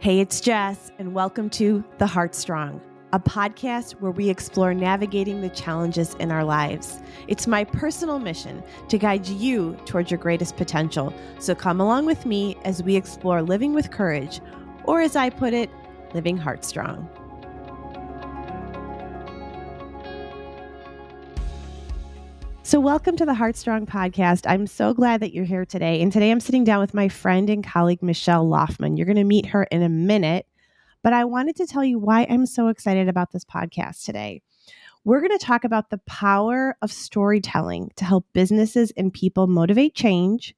Hey, it's Jess, and welcome to The Heartstrong, a podcast where we explore navigating the challenges in our lives. It's my personal mission to guide you towards your greatest potential. So come along with me as we explore living with courage, or as I put it, living heartstrong. So welcome to the Heartstrong podcast. I'm so glad that you're here today. And today I'm sitting down with my friend and colleague, Michelle Loufman. You're going to meet her in a minute. But I wanted to tell you why I'm so excited about this podcast today. We're going to talk about the power of storytelling to help businesses and people motivate change,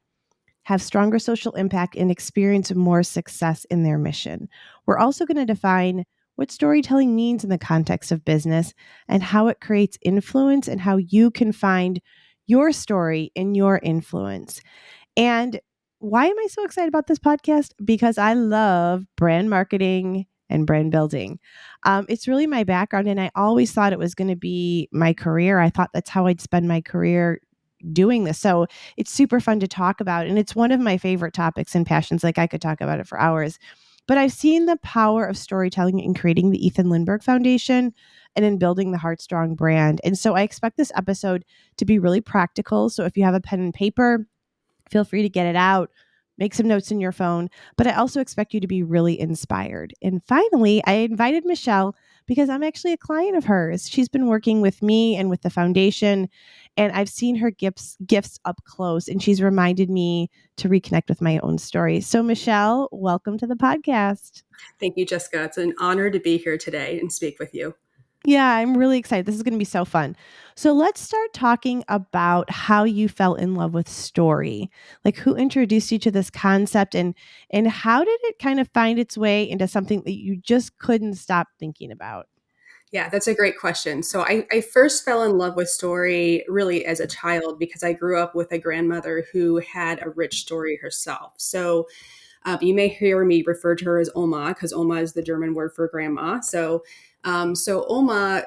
have stronger social impact, and experience more success in their mission. We're also going to define what storytelling means in the context of business and how it creates influence and how you can find your story in your influence. And why am I so excited about this podcast? Because I love brand marketing and brand building. It's really my background, and I always thought it was going to be my career. I thought that's how I'd spend my career doing this. So it's super fun to talk about. And it's one of my favorite topics and passions. Like I could talk about it for hours. But I've seen the power of storytelling in creating the Ethan Lindbergh Foundation and in building the Heartstrong brand. And so I expect this episode to be really practical. So if you have a pen and paper, feel free to get it out, make some notes in your phone, but I also expect you to be really inspired. And finally, I invited Michelle because I'm actually a client of hers. She's been working with me and with the foundation, and I've seen her gifts up close, and she's reminded me to reconnect with my own story. So Michelle, welcome to the podcast. Thank you, Jessica. It's an honor to be here today and speak with you. Yeah, I'm really excited. This is going to be so fun. So let's start talking about how you fell in love with story. Like who introduced you to this concept and how did it kind of find its way into something that you just couldn't stop thinking about? Yeah, that's a great question. So I first fell in love with story really as a child because I grew up with a grandmother who had a rich story herself. So you may hear me refer to her as Oma because Oma is the German word for grandma. So Oma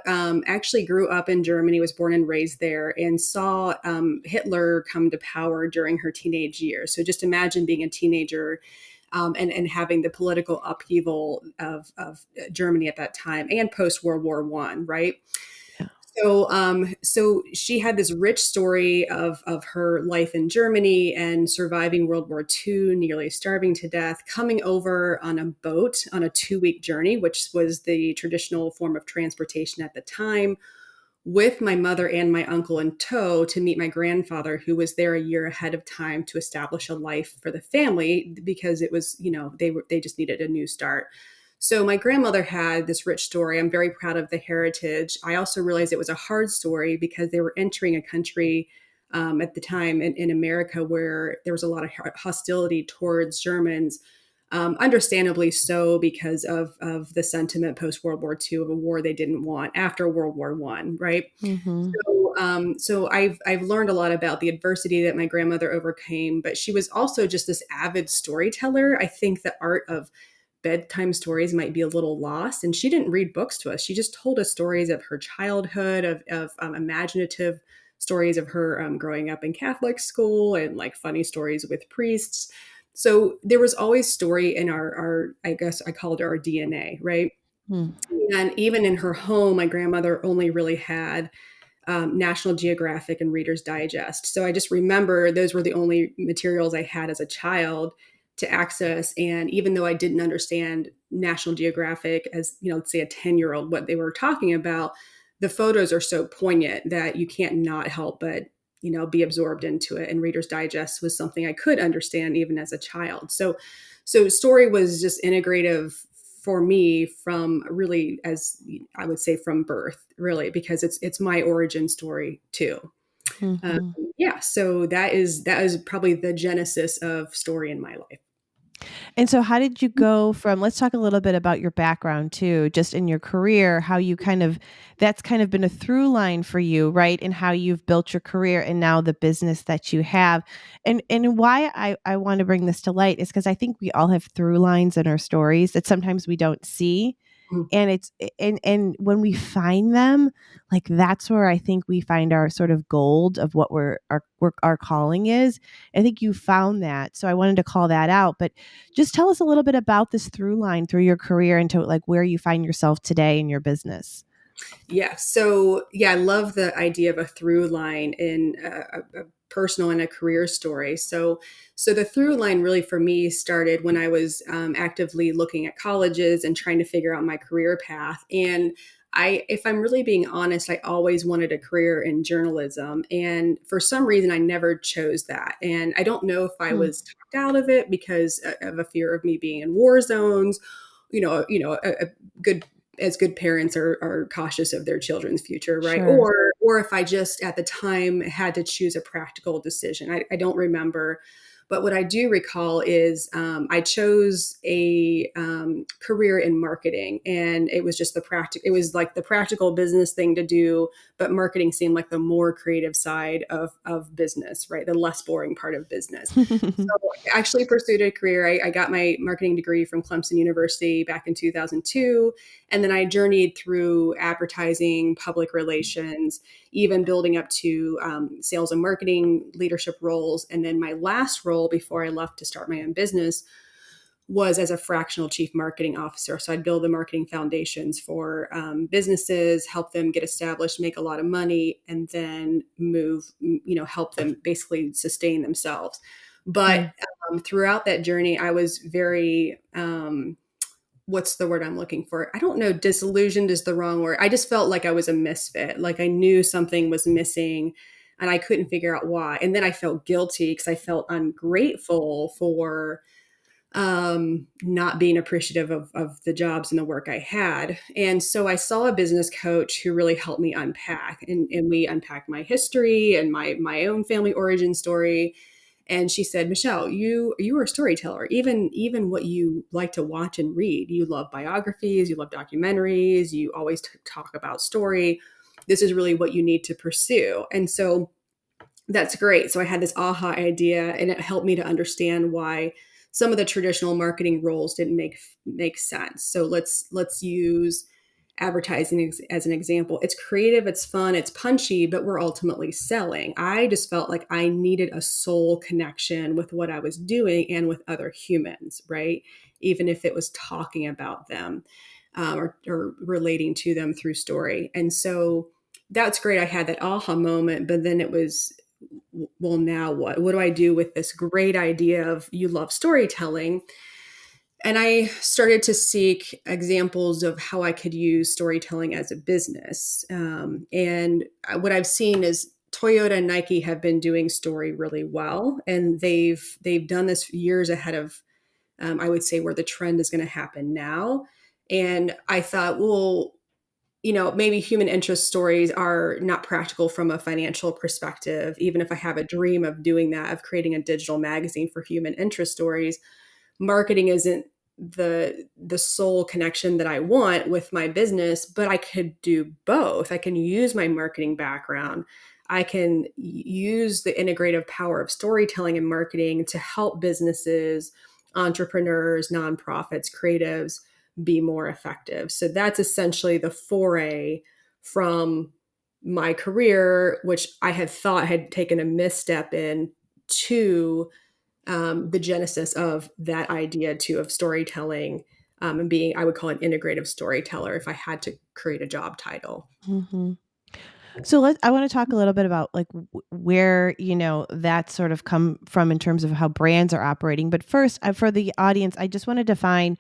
actually grew up in Germany, was born and raised there, and saw Hitler come to power during her teenage years. So just imagine being a teenager and having the political upheaval of Germany at that time and post World War I, right? Yeah. So she had this rich story of her life in Germany and surviving World War II, nearly starving to death, coming over on a boat on a 2-week journey, which was the traditional form of transportation at the time, with my mother and my uncle in tow to meet my grandfather, who was there a year ahead of time to establish a life for the family because it was, they just needed a new start. So my grandmother had this rich story. I'm very proud of the heritage. I also realized it was a hard story because they were entering a country at the time in America where there was a lot of hostility towards Germans. Understandably so, because of the sentiment post World War II of a war they didn't want after World War I, right? Mm-hmm. So I've learned a lot about the adversity that my grandmother overcame, but she was also just this avid storyteller. I think the art of bedtime stories might be a little lost, and she didn't read books to us. She just told us stories of her childhood, of imaginative stories of her growing up in Catholic school, and like funny stories with priests. So there was always story in our I guess I called it our DNA, right? Mm. And even in her home, my grandmother only really had National Geographic and Reader's Digest. So I just remember those were the only materials I had as a child to access. And even though I didn't understand National Geographic as, let's say a 10-year-old, what they were talking about, the photos are so poignant that you can't not help but be absorbed into it. And Reader's Digest was something I could understand even as a child. So story was just integrative for me from really, as I would say, from birth, really, because it's my origin story too. Mm-hmm. Yeah, so that is probably the genesis of story in my life. And so how did you go from, let's talk a little bit about your background too, just in your career, how you that's kind of been a through line for you, right? And how you've built your career and now the business that you have. And why I want to bring this to light is because I think we all have through lines in our stories that sometimes we don't see. Mhm. And and when we find them, like that's where I think we find our sort of gold of what our calling is. I think you found that. So I wanted to call that out. But just tell us a little bit about this through line through your career into like where you find yourself today in your business. Yeah. So, yeah, I love the idea of a through line in a personal and a career story. So the through line really for me started when I was actively looking at colleges and trying to figure out my career path. And if I'm really being honest, I always wanted a career in journalism. And for some reason, I never chose that. And I don't know if I Hmm. was talked out of it because of a fear of me being in war zones, a good as good parents are cautious of their children's future, right? Sure. Or if I just at the time had to choose a practical decision. I don't remember. But what I do recall is I chose a career in marketing, and it was just it was like the practical business thing to do, but marketing seemed like the more creative side of business, right? The less boring part of business. So I actually pursued a career. I got my marketing degree from Clemson University back in 2002. And then I journeyed through advertising, public relations, even building up to sales and marketing leadership roles. And then my last role before I left to start my own business was as a fractional chief marketing officer. So I'd build the marketing foundations for businesses, help them get established, make a lot of money, and then help them basically sustain themselves. But Hmm. throughout that journey, I was very what's the word I'm looking for? I don't know. Disillusioned is the wrong word. I just felt like I was a misfit. Like I knew something was missing and I couldn't figure out why. And then I felt guilty because I felt ungrateful for not being appreciative of the jobs and the work I had. And so I saw a business coach who really helped me unpack, and we unpacked my history and my own family origin story. And she said, Michelle, you are a storyteller. Even what you like to watch and read, you love biographies, you love documentaries, you always talk about story. This is really what you need to pursue. And so that's great. So I had this aha idea, and it helped me to understand why some of the traditional marketing roles didn't make sense. So let's use advertising as an example. It's creative, it's fun, it's punchy, but we're ultimately selling. I just felt like I needed a soul connection with what I was doing and with other humans, right? Even if it was talking about them or relating to them through story. And so that's great. I had that aha moment, but then it was, well, now what? What do I do with this great idea of you love storytelling? And I started to seek examples of how I could use storytelling as a business. And what I've seen is Toyota and Nike have been doing story really well, and they've done this years ahead of, I would say, where the trend is going to happen now. And I thought, well, maybe human interest stories are not practical from a financial perspective, even if I have a dream of doing that, of creating a digital magazine for human interest stories. Marketing isn't the sole connection that I want with my business, but I could do both. I can use my marketing background. I can use the integrative power of storytelling and marketing to help businesses, entrepreneurs, nonprofits, creatives be more effective. So that's essentially the foray from my career, which I had thought had taken a misstep in, to the genesis of that idea too of storytelling, and being, I would call an integrative storyteller if I had to create a job title. Hmm. So I want to talk a little bit about like where, that sort of come from in terms of how brands are operating. But first, for the audience, I just want to define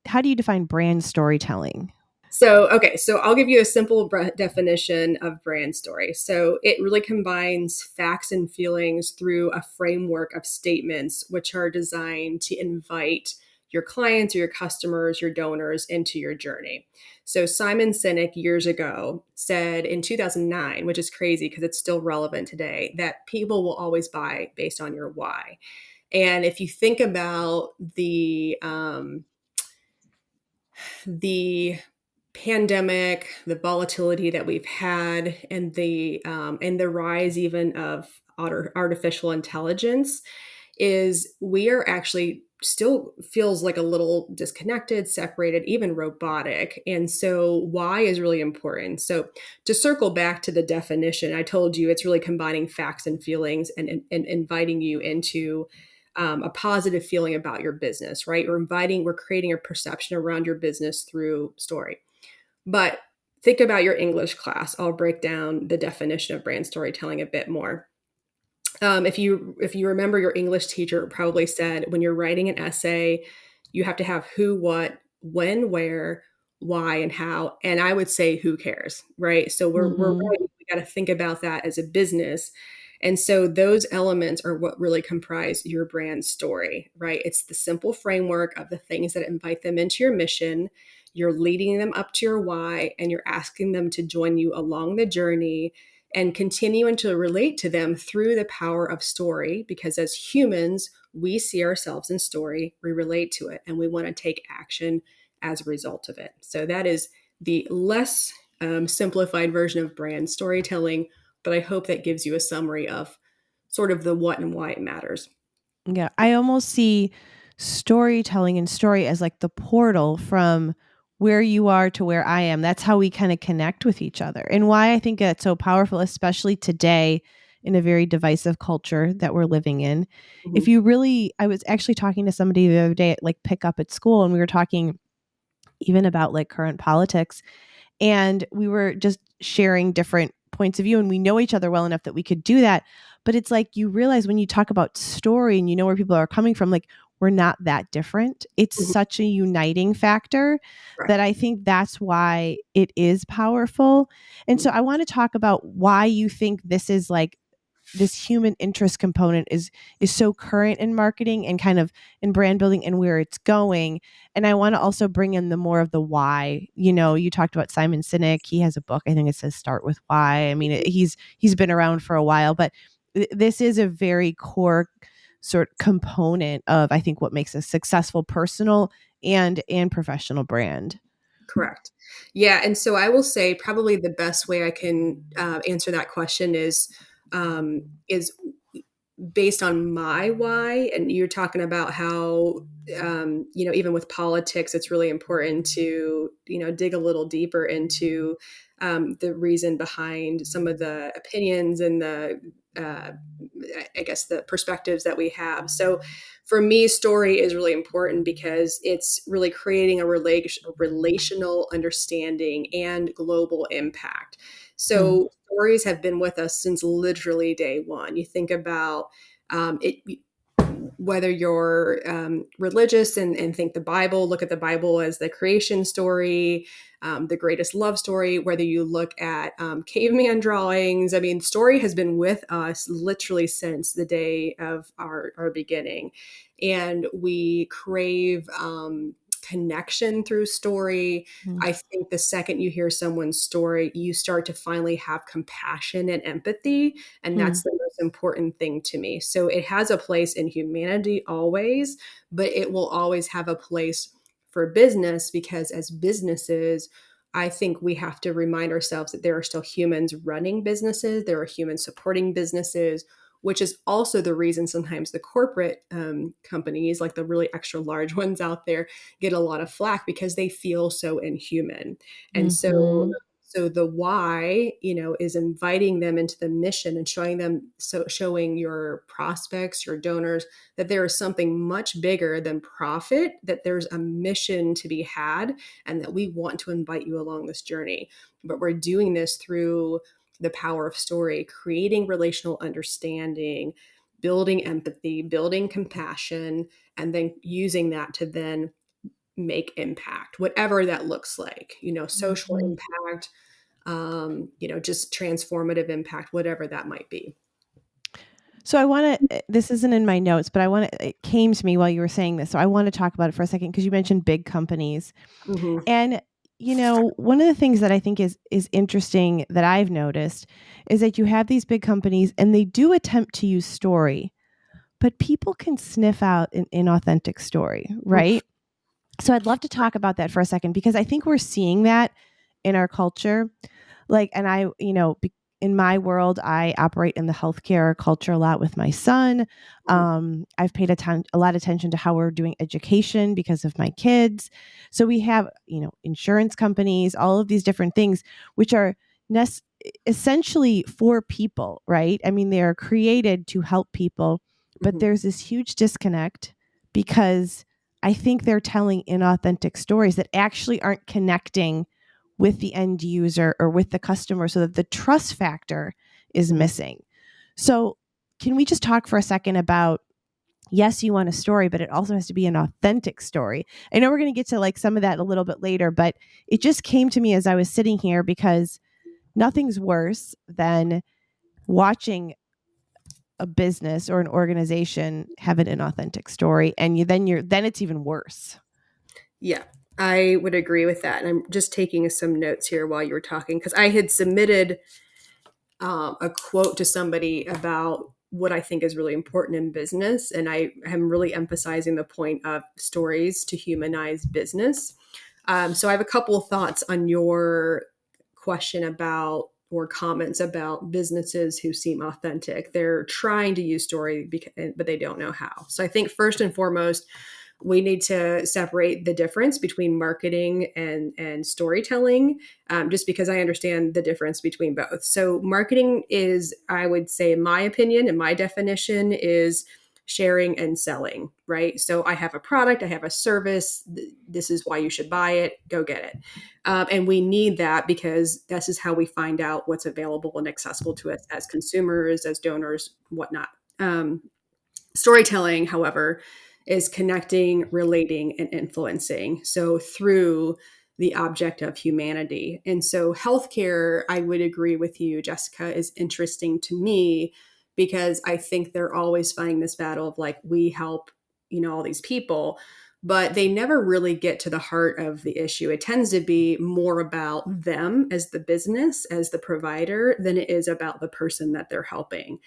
how do you define brand storytelling? So, okay, so I'll give you a simple definition of brand story. So, it really combines facts and feelings through a framework of statements, which are designed to invite your clients or your customers, your donors into your journey. So, Simon Sinek years ago said in 2009, which is crazy because it's still relevant today, that people will always buy based on your why. And if you think about the pandemic, the volatility that we've had, and the rise even of artificial intelligence, is we are actually still feels like a little disconnected, separated, even robotic. And so why is really important. So to circle back to the definition, I told you it's really combining facts and feelings and inviting you into a positive feeling about your business, right? We're creating a perception around your business through story. But think about your English class. I'll break down the definition of brand storytelling a bit more. If you remember, your English teacher probably said when you're writing an essay, you have to have who, what, when, where, why, and how. And I would say who cares, right? So we're Mm-hmm. writing, we got to think about that as a business. And so those elements are what really comprise your brand story, right? It's the simple framework of the things that invite them into your mission. You're leading them up to your why, and you're asking them to join you along the journey and continuing to relate to them through the power of story. Because as humans, we see ourselves in story, we relate to it, and we want to take action as a result of it. So that is the less simplified version of brand storytelling, but I hope that gives you a summary of sort of the what and why it matters. Yeah, I almost see storytelling and story as like the portal from where you are to where I am. That's how we kind of connect with each other. And why I think that's so powerful, especially today in a very divisive culture that we're living in. If Mhm. you really, I was actually talking to somebody the other day at like pick up at school, and we were talking even about like current politics. And we were just sharing different points of view, and we know each other well enough that we could do that. But it's like you realize when you talk about story and you know where people are coming from, like we're not that different. It's Mhm. such a uniting factor Right. that I think that's why it is powerful. And so I want to talk about why you think this is like this human interest component is so current in marketing and kind of in brand building and where it's going. And I want to also bring in the more of the why. You know, you talked about Simon Sinek. He has a book, I think it says Start with Why. I mean, he's been around for a while, but this is a very core sort of component of I think what makes a successful personal and professional brand. Correct. Yeah. And so I will say probably the best way I can answer that question is based on my why. And you're talking about how even with politics it's really important to dig a little deeper into the reason behind some of the opinions and the uh, I guess the perspectives that we have. So for me, story is really important because it's really creating a relational understanding and global impact. Mm, So stories have been with us since literally day one. You think about it, whether you're religious and think the Bible, look at the Bible as the creation story, the greatest love story, whether you look at caveman drawings. I mean, story has been with us literally since the day of our beginning. And we crave connection through story. mm, I think the second you hear someone's story, you start to finally have compassion and empathy. And mm, that's the most important thing to me. So it has a place in humanity always, but it will always have a place for business because as businesses, I think we have to remind ourselves that there are still humans running businesses, there are humans supporting businesses, which is also the reason sometimes the corporate companies, like the really extra large ones out there, get a lot of flack because they feel so inhuman. And so mhm, so the why, is inviting them into the mission and showing your prospects, your donors, that there is something much bigger than profit, that there's a mission to be had, and that we want to invite you along this journey. But we're doing this through the power of story, creating relational understanding, building empathy, building compassion, and then using that to then make impact, whatever that looks like, social mhm. impact, just transformative impact, whatever that might be. So I want to, this isn't in my notes, but I want to, it came to me while you were saying this. So I want to talk about it for a second because you mentioned big companies. Hmm. And, you know, one of the things that I think is interesting that I've noticed is that you have these big companies and they do attempt to use story, but people can sniff out an inauthentic story, right? So I'd love to talk about that for a second because I think we're seeing that in our culture. Like, and I, in my world, I operate in the healthcare culture a lot with my son. Mhm. I've paid a lot of attention to how we're doing education because of my kids. So we have, insurance companies, all of these different things, which are essentially for people, right? I mean, they are created to help people, but Mhm. there's this huge disconnect because I think they're telling inauthentic stories that actually aren't connecting with the end user or with the customer, so that the trust factor is Mhm. missing. So, can we just talk for a second about, yes, you want a story, but it also has to be an authentic story? I know we're going to get to like some of that a little bit later, but it just came to me as I was sitting here because nothing's worse than watching a business or an organization have an inauthentic story, and then it's even worse. Yeah, I would agree with that. And I'm just taking some notes here while you were talking because I had submitted a quote to somebody about what I think is really important in business. And I am really emphasizing the point of stories to humanize business. So I have a couple of thoughts on your question about or comments about businesses who seem authentic. They're trying to use story, but they don't know how. So I think first and foremost, we need to separate the difference between marketing and storytelling, just because I understand the difference between both. So marketing is, I would say, in my opinion and my definition, is sharing and selling, right? So I have a product, I have a service. This is why you should buy it. Go get it. And we need that because this is how we find out what's available and accessible to us as consumers, as donors, whatnot. Storytelling, however, is connecting, relating, and influencing. So through the object of humanity. And so healthcare, I would agree with you, Jessica, is interesting to me because I think they're always fighting this battle of like, we help, all these people, but they never really get to the heart of the issue. It tends to be more about them as the business, as the provider, than it is about the person that they're helping.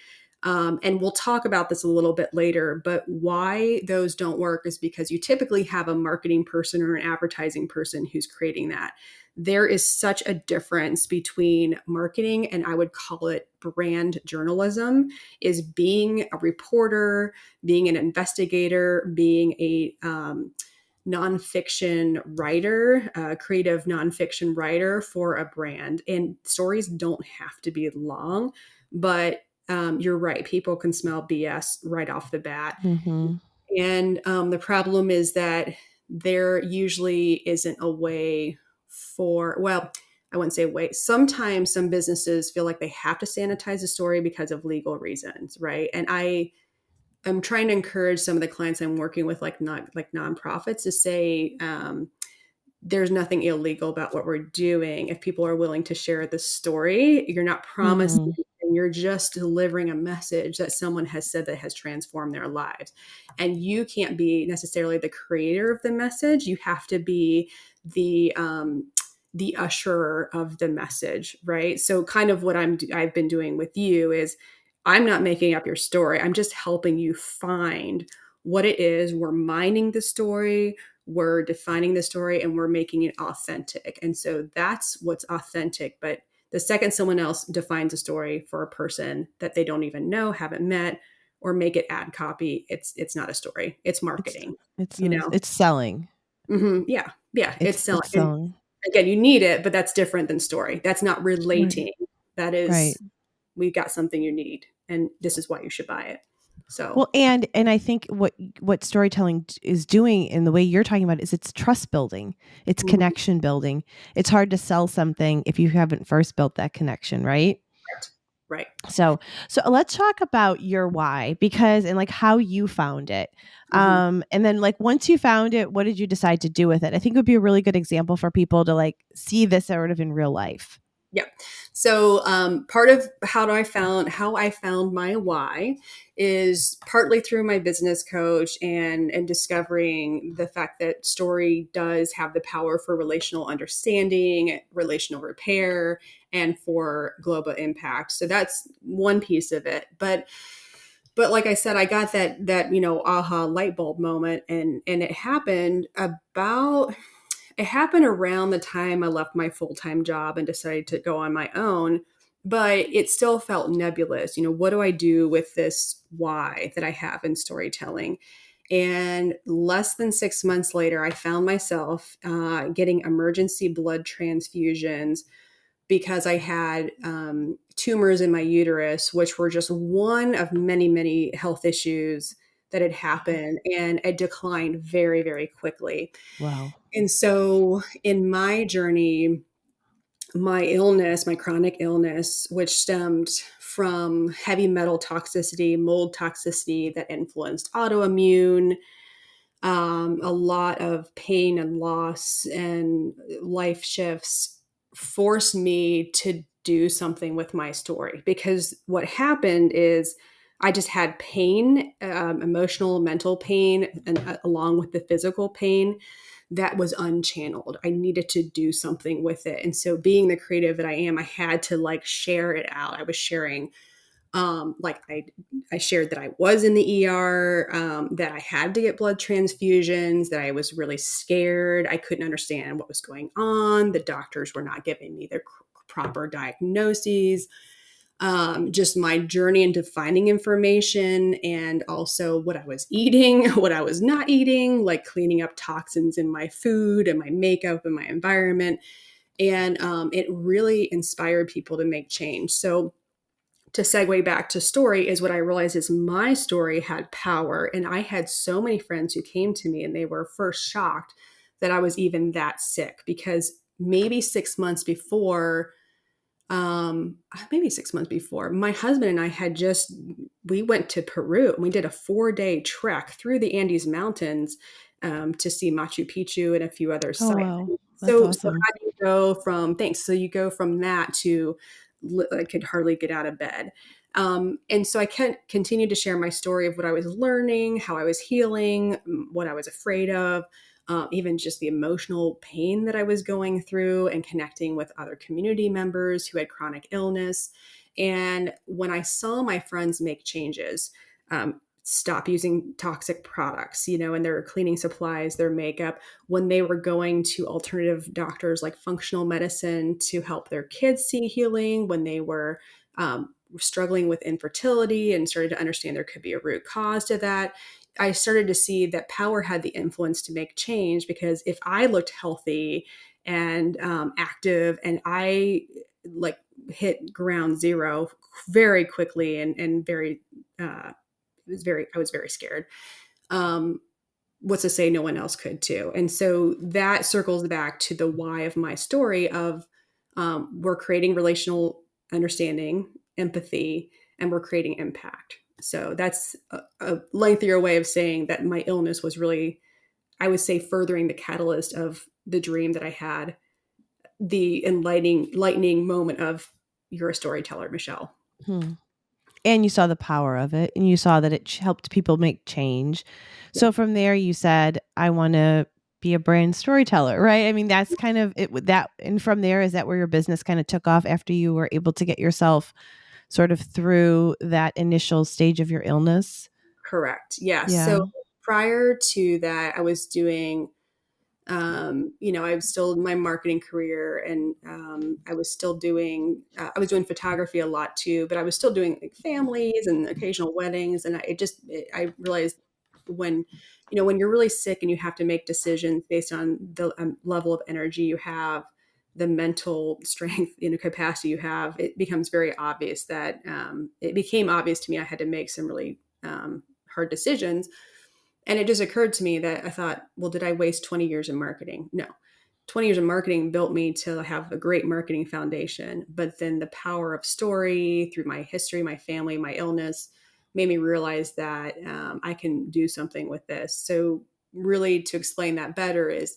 And we'll talk about this a little bit later, but why those don't work is because you typically have a marketing person or an advertising person who's creating that. There is such a difference between marketing and I would call it brand journalism, is being a reporter, being an investigator, being a nonfiction writer, creative nonfiction writer for a brand. And stories don't have to be long, but you're right. People can smell BS right off the bat. Mm-hmm. And the problem is that there usually isn't a way well, I wouldn't say a way. Sometimes some businesses feel like they have to sanitize a story because of legal reasons, right? And I'm trying to encourage some of the clients I'm working with, like not like nonprofits, to say, there's nothing illegal about what we're doing. If people are willing to share the story, you're not promising Mm-hmm. anything. You're just delivering a message that someone has said that has transformed their lives. And you can't be necessarily the creator of the message. You have to be the usherer of the message, right? So kind of what I've been doing with you is I'm not making up your story. I'm just helping you find what it is. We're mining the story, we're defining the story, and we're making it authentic. And so that's what's authentic. But the second someone else defines a story for a person that they don't even know, haven't met, or make it ad copy, it's not a story. It's It's marketing, it's you not, know? it's selling. Yeah. Yeah. It's selling. It's And selling. again, you need it, but that's different than story. That's not Right. relating. That Right. is, we've got something you need, and this is why you should buy it. So, Well, and I think what storytelling is doing in the way you're talking about is it's trust building, it's mhm, connection building. It's hard to sell something if you haven't first built that connection, right? right. So let's talk about your why, because and like how you found it. Mhm. And then like once you found it, what did you decide to do with it? I think it would be a really good example for people to like see this sort of in real life. Yeah. So part of how I found my why is partly through my business coach and discovering the fact that story does have the power for relational understanding, relational repair, and for global impact. So that's one piece of it. But like I said, I got that aha light bulb moment, and it happened around the time I left my full time job and decided to go on my own. but it still felt nebulous. What do I do with this why that I have in storytelling? And less than 6 months later, I found myself getting emergency blood transfusions because I had tumors in my uterus, which were just one of many, many health issues that had happened, and it declined very, very quickly. Wow. And so in my journey, my illness, my chronic illness, which stemmed from heavy metal toxicity, mold toxicity that influenced autoimmune, a lot of pain and loss and life shifts forced me to do something with my story. Because what happened is I just had pain, emotional, mental pain, and along with the physical pain that was unchanneled. I needed to do something with it. And so, being the creative that I am, I had to like share it out. I was sharing I shared that I was in the ER, that I had to get blood transfusions, that I was really scared. I couldn't understand what was going on. The doctors were not giving me the proper diagnoses. Just my journey into finding information, and also what I was eating, what I was not eating, like cleaning up toxins in my food and my makeup and my environment. And it really inspired people to make change. So, to segue back to story, is what I realized is my story had power. And I had so many friends who came to me and they were first shocked that I was even that sick, because maybe 6 months before, maybe 6 months before, my husband and I we went to Peru and we did a 4-day trek through the Andes Mountains, to see Machu Picchu and a few other Oh, sites. wow. That's So awesome. how do you go from, thanks. So you go from that to, I could hardly get out of bed. And so I can continue to share my story of what I was learning, how I was healing, what I was afraid of, even just the emotional pain that I was going through, and connecting with other community members who had chronic illness. And when I saw my friends make changes, stop using toxic products, and their cleaning supplies, their makeup, when they were going to alternative doctors like functional medicine to help their kids see healing, when they were struggling with infertility and started to understand there could be a root cause to that, I started to see that power had the influence to make change. Because if I looked healthy and active, and I like hit ground zero very quickly, and very, I was very scared. Um, what's to say no one else could too? And so that circles back to the why of my story of, we're creating relational understanding, empathy, and we're creating impact. So that's a lengthier way of saying that my illness was really, I would say, furthering the catalyst of the dream that I had, the lightning moment of, you're a storyteller, Michelle. Hmm. And you saw the power of it and you saw that it helped people make change. Yeah, So from there you said, I want to be a brand storyteller, right? I mean, that's kind of it with that. And from there, is that where your business kind of took off after you were able to get yourself sort of through that initial stage of your illness? correct. Yeah. So Yeah. prior to that, I was doing, I was still in my marketing career, and I was doing photography a lot too, but I was still doing like families and occasional weddings. And I realized when, when you're really sick and you have to make decisions based on the level of energy you have, the mental strength, capacity you have, it becomes very obvious that, it became obvious to me I had to make some really, hard decisions. And it just occurred to me that I thought, well, did I waste 20 years in marketing? No. 20 years of marketing built me to have a great marketing foundation. But then the power of story through my history, my family, my illness made me realize that, I can do something with this. So, really, to explain that better, is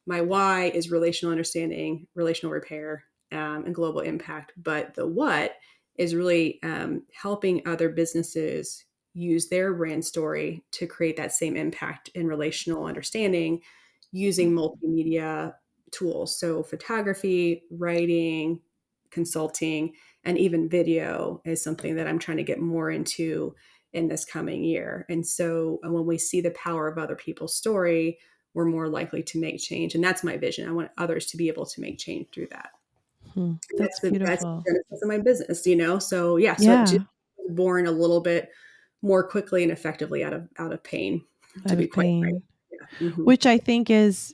my why is relational understanding, relational repair, and global impact. But the what is really, helping other businesses use their brand story to create that same impact in relational understanding using multimedia tools. So, photography, writing, consulting, and even video is something that I'm trying to get more into in this coming year. And so, when we see the power of other people's story, we're more likely to make change. And that's my vision. I want others to be able to make change through that. That's That's the beautiful. genesis of my business, So yeah, so it just Yeah, was born a little bit more quickly and effectively out of pain, to out be of quite frank. pain, Yeah. which I think is,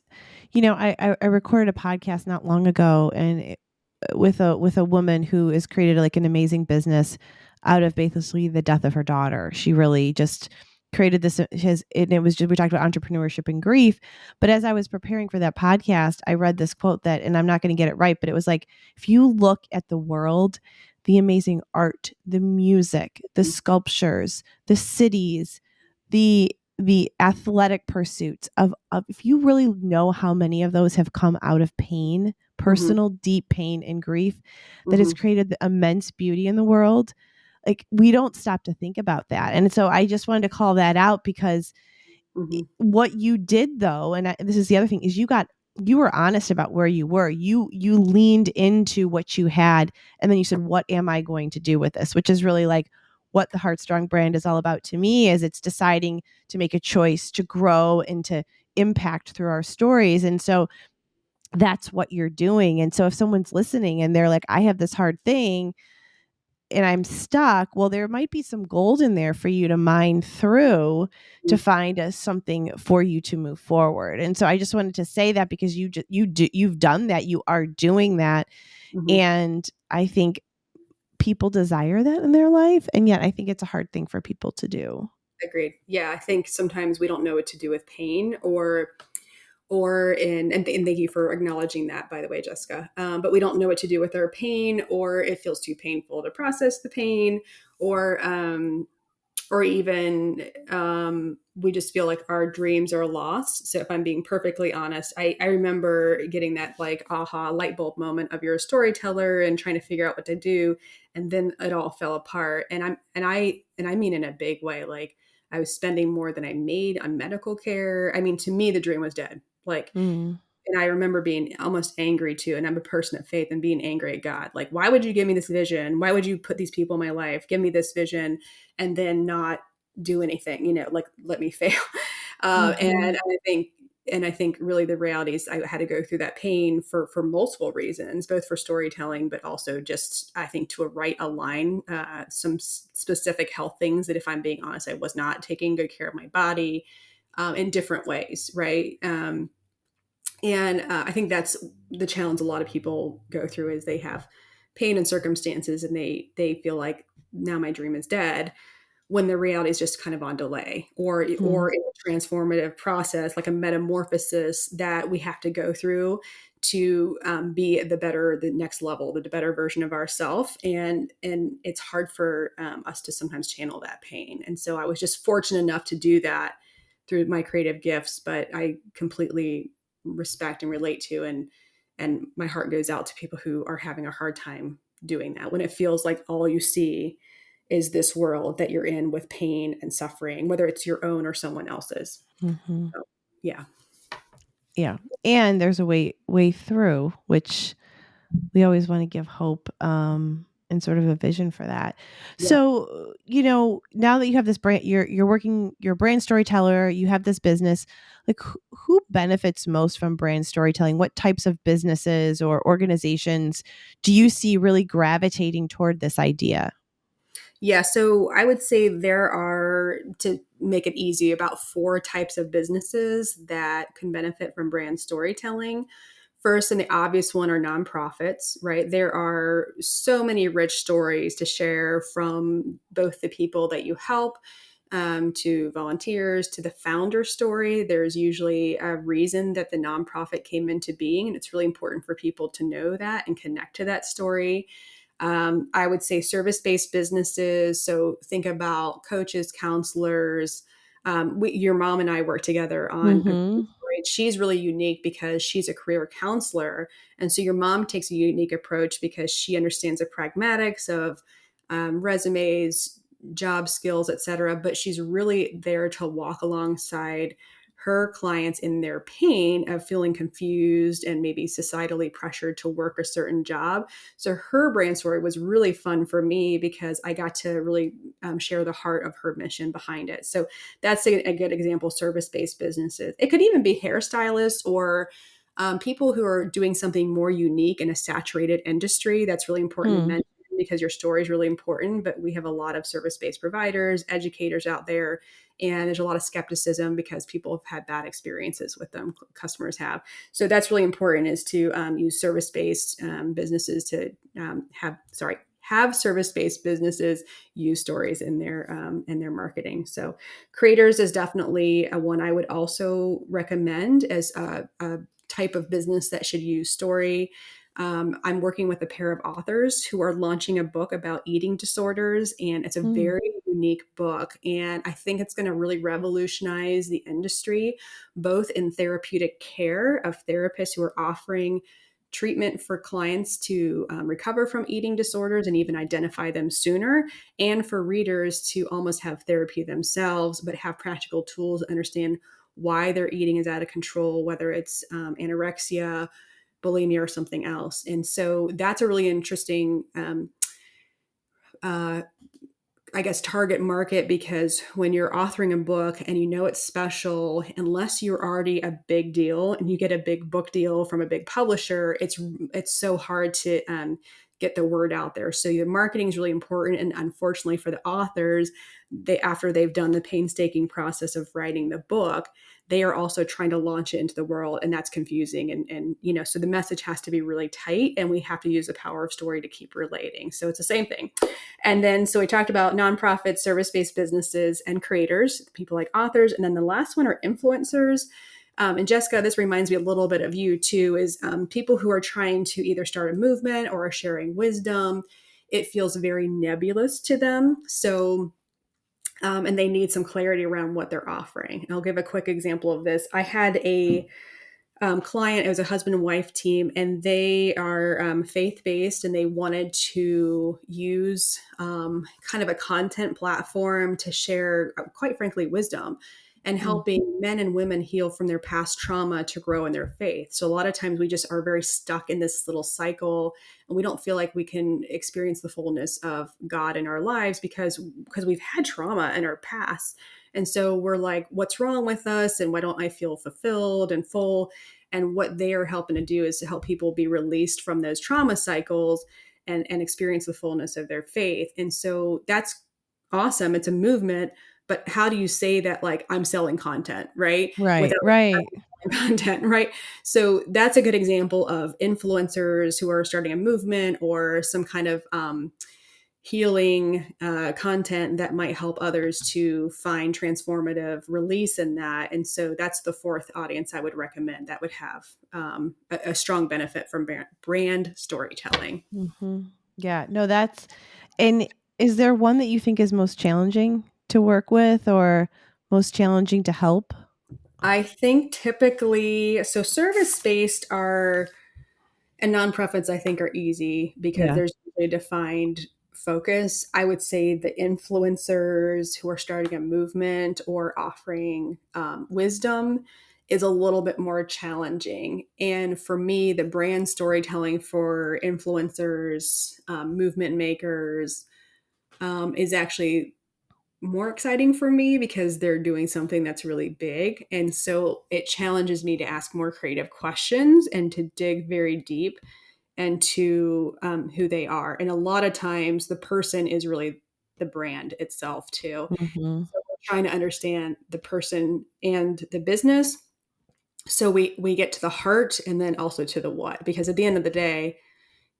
I recorded a podcast not long ago, and with a woman who has created like an amazing business out of basically the death of her daughter. She really just created this and it was just, we talked about entrepreneurship and grief. But as I was preparing for that podcast, I read this quote that, and I'm not going to get it right, but it was like, if you look at the world, the amazing art, the music, the Mhm. sculptures, the cities, the athletic pursuits of if you really know how many of those have come out of pain, Mhm. personal deep pain and grief, that has Mhm. created the immense beauty in the world, like we don't stop to think about that. And so I just wanted to call that out because Mhm. what you did though, and this is the other thing, is you were honest about where you were. You leaned into what you had, and then you said, what am I going to do with this, which is really like what the Heartstrong brand is all about to me. Is it's deciding to make a choice to grow and to impact through our stories. And so that's what you're doing. And so if someone's listening and they're like, I have this hard thing and I'm stuck, well, there might be some gold in there for you to mine through to Mhm. find something for you to move forward. And so I just wanted to say that because you've done that, you are doing that, Mhm. and I think people desire that in their life, and yet I think it's a hard thing for people to do. Agreed. Yeah, I think sometimes we don't know what to do with pain, and thank you for acknowledging that, by the way, Jessica. But we don't know what to do with our pain, or it feels too painful to process the pain, or or even we just feel like our dreams are lost. So if I'm being perfectly honest, I remember getting that like aha light bulb moment of you're a storyteller and trying to figure out what to do, and then it all fell apart. And I mean in a big way. Like I was spending more than I made on medical care. I mean, to me, the dream was dead. Like, Mm, and I remember being almost angry too. And I'm a person of faith, and being angry at God. Like, why would you give me this vision? Why would you put these people in my life? Give me this vision and then not do anything, like let me fail. mm-hmm, And I think really the reality is I had to go through that pain for multiple reasons, both for storytelling, but also just, I think, to align some specific health things that, if I'm being honest, I was not taking good care of my body in different ways. Right. And I think that's the challenge a lot of people go through, is they have pain and circumstances, and they feel like now my dream is dead, when the reality is just kind of on delay, or mm, in a transformative process, like a metamorphosis that we have to go through to be the next level, the better version of ourselves. And it's hard for us to sometimes channel that pain. And so I was just fortunate enough to do that through my creative gifts, but I completely respect and relate to, and my heart goes out to people who are having a hard time doing that, when it feels like all you see is this world that you're in with pain and suffering, whether it's your own or someone else's. mm-hmm. So, yeah. Yeah, and there's a way through, which we always want to give hope, and sort of a vision for that. Yeah. So, now that you have this brand, you're working, you're a brand storyteller, you have this business, like who benefits most from brand storytelling? What types of businesses or organizations do you see really gravitating toward this idea? Yeah. So I would say there are, to make it easy, about four types of businesses that can benefit from brand storytelling. First, and the obvious one, are nonprofits, right? There are so many rich stories to share, from both the people that you help, to volunteers, to the founder story. There's usually a reason that the nonprofit came into being, and it's really important for people to know that and connect to that story. I would say service-based businesses. So think about coaches, counselors. Your mom and I work together on a Mm-hmm. right? She's really unique because she's a career counselor. And so your mom takes a unique approach because she understands the pragmatics of resumes, job skills, et cetera. But she's really there to walk alongside her clients in their pain of feeling confused and maybe societally pressured to work a certain job. So her brand story was really fun for me because I got to really share the heart of her mission behind it. So that's a good example. Service-based businesses. It could even be hairstylists, or People who are doing something more unique in a saturated industry, that's really important to Hmm. mention because your story is really important. But we have a lot of service-based providers, educators out there, and there's a lot of skepticism because people have had bad experiences with them. Customers have. So that's really important, is to use service-based businesses to have service-based businesses use stories in their marketing. So creators is definitely a one I would also recommend as a type of business that should use story. I'm working with a pair of authors who are launching a book about eating disorders, and it's a Hmm. very unique book. And I think it's going to really revolutionize the industry, both in therapeutic care of therapists who are offering treatment for clients to recover from eating disorders and even identify them sooner, and for readers to almost have therapy themselves, but have practical tools to understand why their eating is out of control, whether it's anorexia, bulimia, or something else. And so that's a really interesting uh, I guess, target market, because when you're authoring a book and you know it's special, unless you're already a big deal and you get a big book deal from a big publisher, it's so hard to get the word out there. So your marketing is really important, and unfortunately for the authors, they, after they've done the painstaking process of writing the book, they are also trying to launch it into the world, and that's confusing. And so the message has to be really tight, and we have to use the power of story to keep relating. So it's the same thing. And then, so we talked about nonprofit, service-based businesses, and creators, people like authors. And then the last one are influencers. And Jessica, this reminds me a little bit of you too, is people who are trying to either start a movement or are sharing wisdom. It feels very nebulous to them. So, and they need some clarity around what they're offering. And I'll give a quick example of this. I had a client. It was a husband and wife team, and they are faith based, and they wanted to use kind of a content platform to share, quite frankly, wisdom and Hmm. helping men and women heal from their past trauma to grow in their faith. So a lot of times we just are very stuck in this little cycle, and we don't feel like we can experience the fullness of God in our lives because we've had trauma in our past. And so we're like, what's wrong with us? And why don't I feel fulfilled and full? And what they are helping to do is to help people be released from those trauma cycles and experience the fullness of their faith. And so that's awesome. It's a movement. But how do you say that, like, I'm selling content, right? Right. Without Right. content, right? So that's a good example of influencers who are starting a movement or some kind of healing content that might help others to find transformative release in that. And so that's the fourth audience I would recommend that would have a strong benefit from brand storytelling. Hmm. Yeah. No, and is there one that you think is most challenging to work with or most challenging to help? I think typically, so service based are, and nonprofits, I think, are easy because Yeah. there's a defined focus. I would say the influencers who are starting a movement or offering wisdom is a little bit more challenging. And for me, the brand storytelling for influencers, movement makers, is actually more exciting for me because they're doing something that's really big. And so it challenges me to ask more creative questions and to dig very deep into who they are. And a lot of times the person is really the brand itself too. Hmm. So we're trying to understand the person and the business. So we get to the heart and then also to the what, because at the end of the day,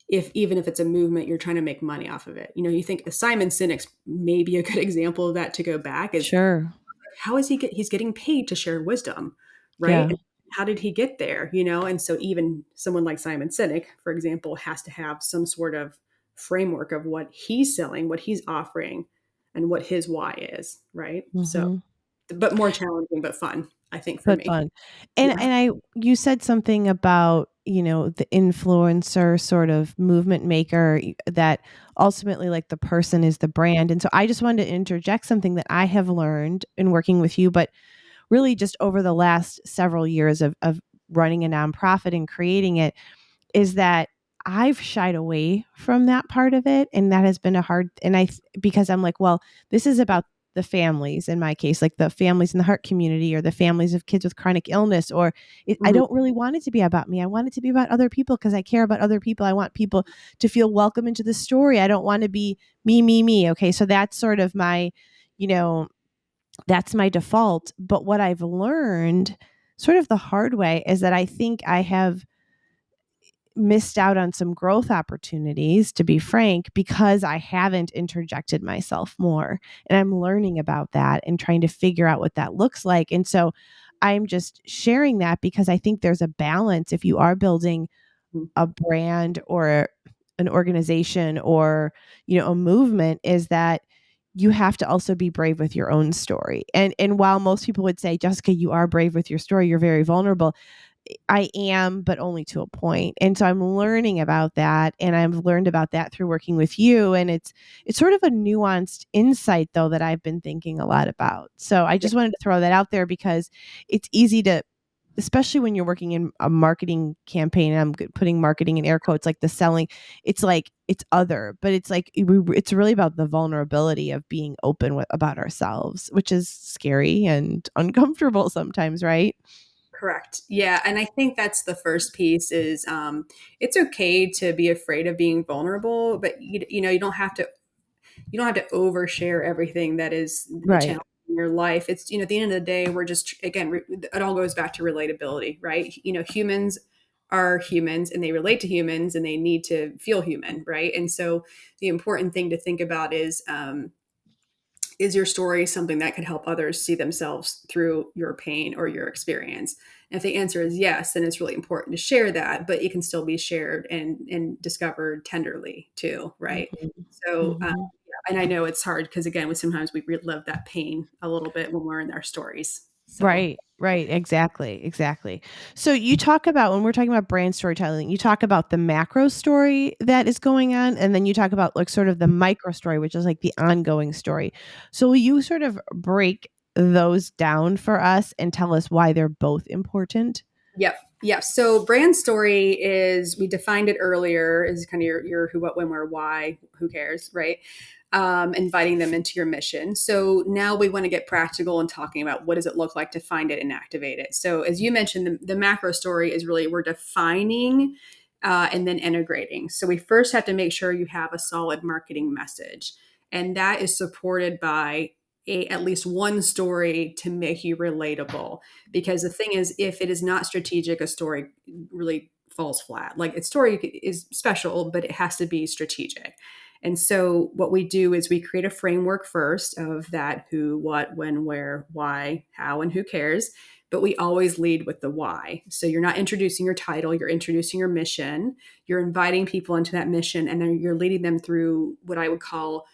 if even if it's a movement, you're trying to make money off of it. You think Simon Sinek's maybe a good example of that to go back is, Sure. how is he's getting paid to share wisdom, right? Yeah. And how did he get there? And so even someone like Simon Sinek, for example, has to have some sort of framework of what he's selling, what he's offering, and what his why is, right? So, Hmm. but more challenging but fun, I think, for But me. fun. And Yeah. and I you said something about, the influencer sort of movement maker that ultimately like the person is the brand. And so I just wanted to interject something that I have learned in working with you, but really just over the last several years of running a nonprofit and creating it, is that I've shied away from that part of it. And that has been a hard, because I'm like, well, this is about the families, in my case, like the families in the heart community or the families of kids with chronic illness, or I Mhm. don't really want it to be about me. I want it to be about other people because I care about other people. I want people to feel welcome into the story. I don't want to be me, me, me. Okay. So that's sort of my, you know, that's my default. But what I've learned sort of the hard way is that I think I have missed out on some growth opportunities, to be frank, because I haven't interjected myself more. And I'm learning about that and trying to figure out what that looks like. And so I'm just sharing that because I think there's a balance if you are building Mhm. a brand or an organization or, a movement, is that you have to also be brave with your own story. And while most people would say, Jessica, you are brave with your story, you're very vulnerable, I am, but only to a point. And so I'm learning about that. And I've learned about that through working with you. And it's sort of a nuanced insight though that I've been thinking a lot about. So I Yeah, just wanted to throw that out there because it's easy to, especially when you're working in a marketing campaign, and putting marketing in air quotes, like the selling, it's like it's other, but it's like it's really about the vulnerability of being open about ourselves, which is scary and uncomfortable sometimes, right? correct. Yeah, and I think that's the first piece is it's okay to be afraid of being vulnerable, but you don't have to overshare everything that is a Right. challenge in your life. It's at the end of the day, we're just again it all goes back to relatability, right? Humans are humans and they relate to humans and they need to feel human, right? And so the important thing to think about is your story something that could help others see themselves through your pain or your experience? And if the answer is yes, then it's really important to share that, but it can still be shared and discovered tenderly too, right? Mhm. So, Mhm. yeah, and I know it's hard because again, sometimes we relive that pain a little bit when we're in our stories. So, Right, right, exactly, exactly. So you talk about, when we're talking about brand storytelling, you talk about the macro story that is going on, and then you talk about like sort of the micro story, which is like the ongoing story. So will you sort of break those down for us and tell us why they're both important? yep. Yeah. So brand story is, we defined it earlier, is kind of your who, what, when, where, why, who cares, right? Inviting them into your mission. So now we want to get practical and talking about what does it look like to find it and activate it. So as you mentioned, the macro story is really we're defining and then integrating. So we first have to make sure you have a solid marketing message. And that is supported by at least one story to make you relatable. Because the thing is, if it is not strategic, a story really falls flat. Like, a story is special, but it has to be strategic. And so what we do is we create a framework first of that: who, what, when, where, why, how, and who cares. But we always lead with the why. So you're not introducing your title, you're introducing your mission, you're inviting people into that mission, and then you're leading them through what I would call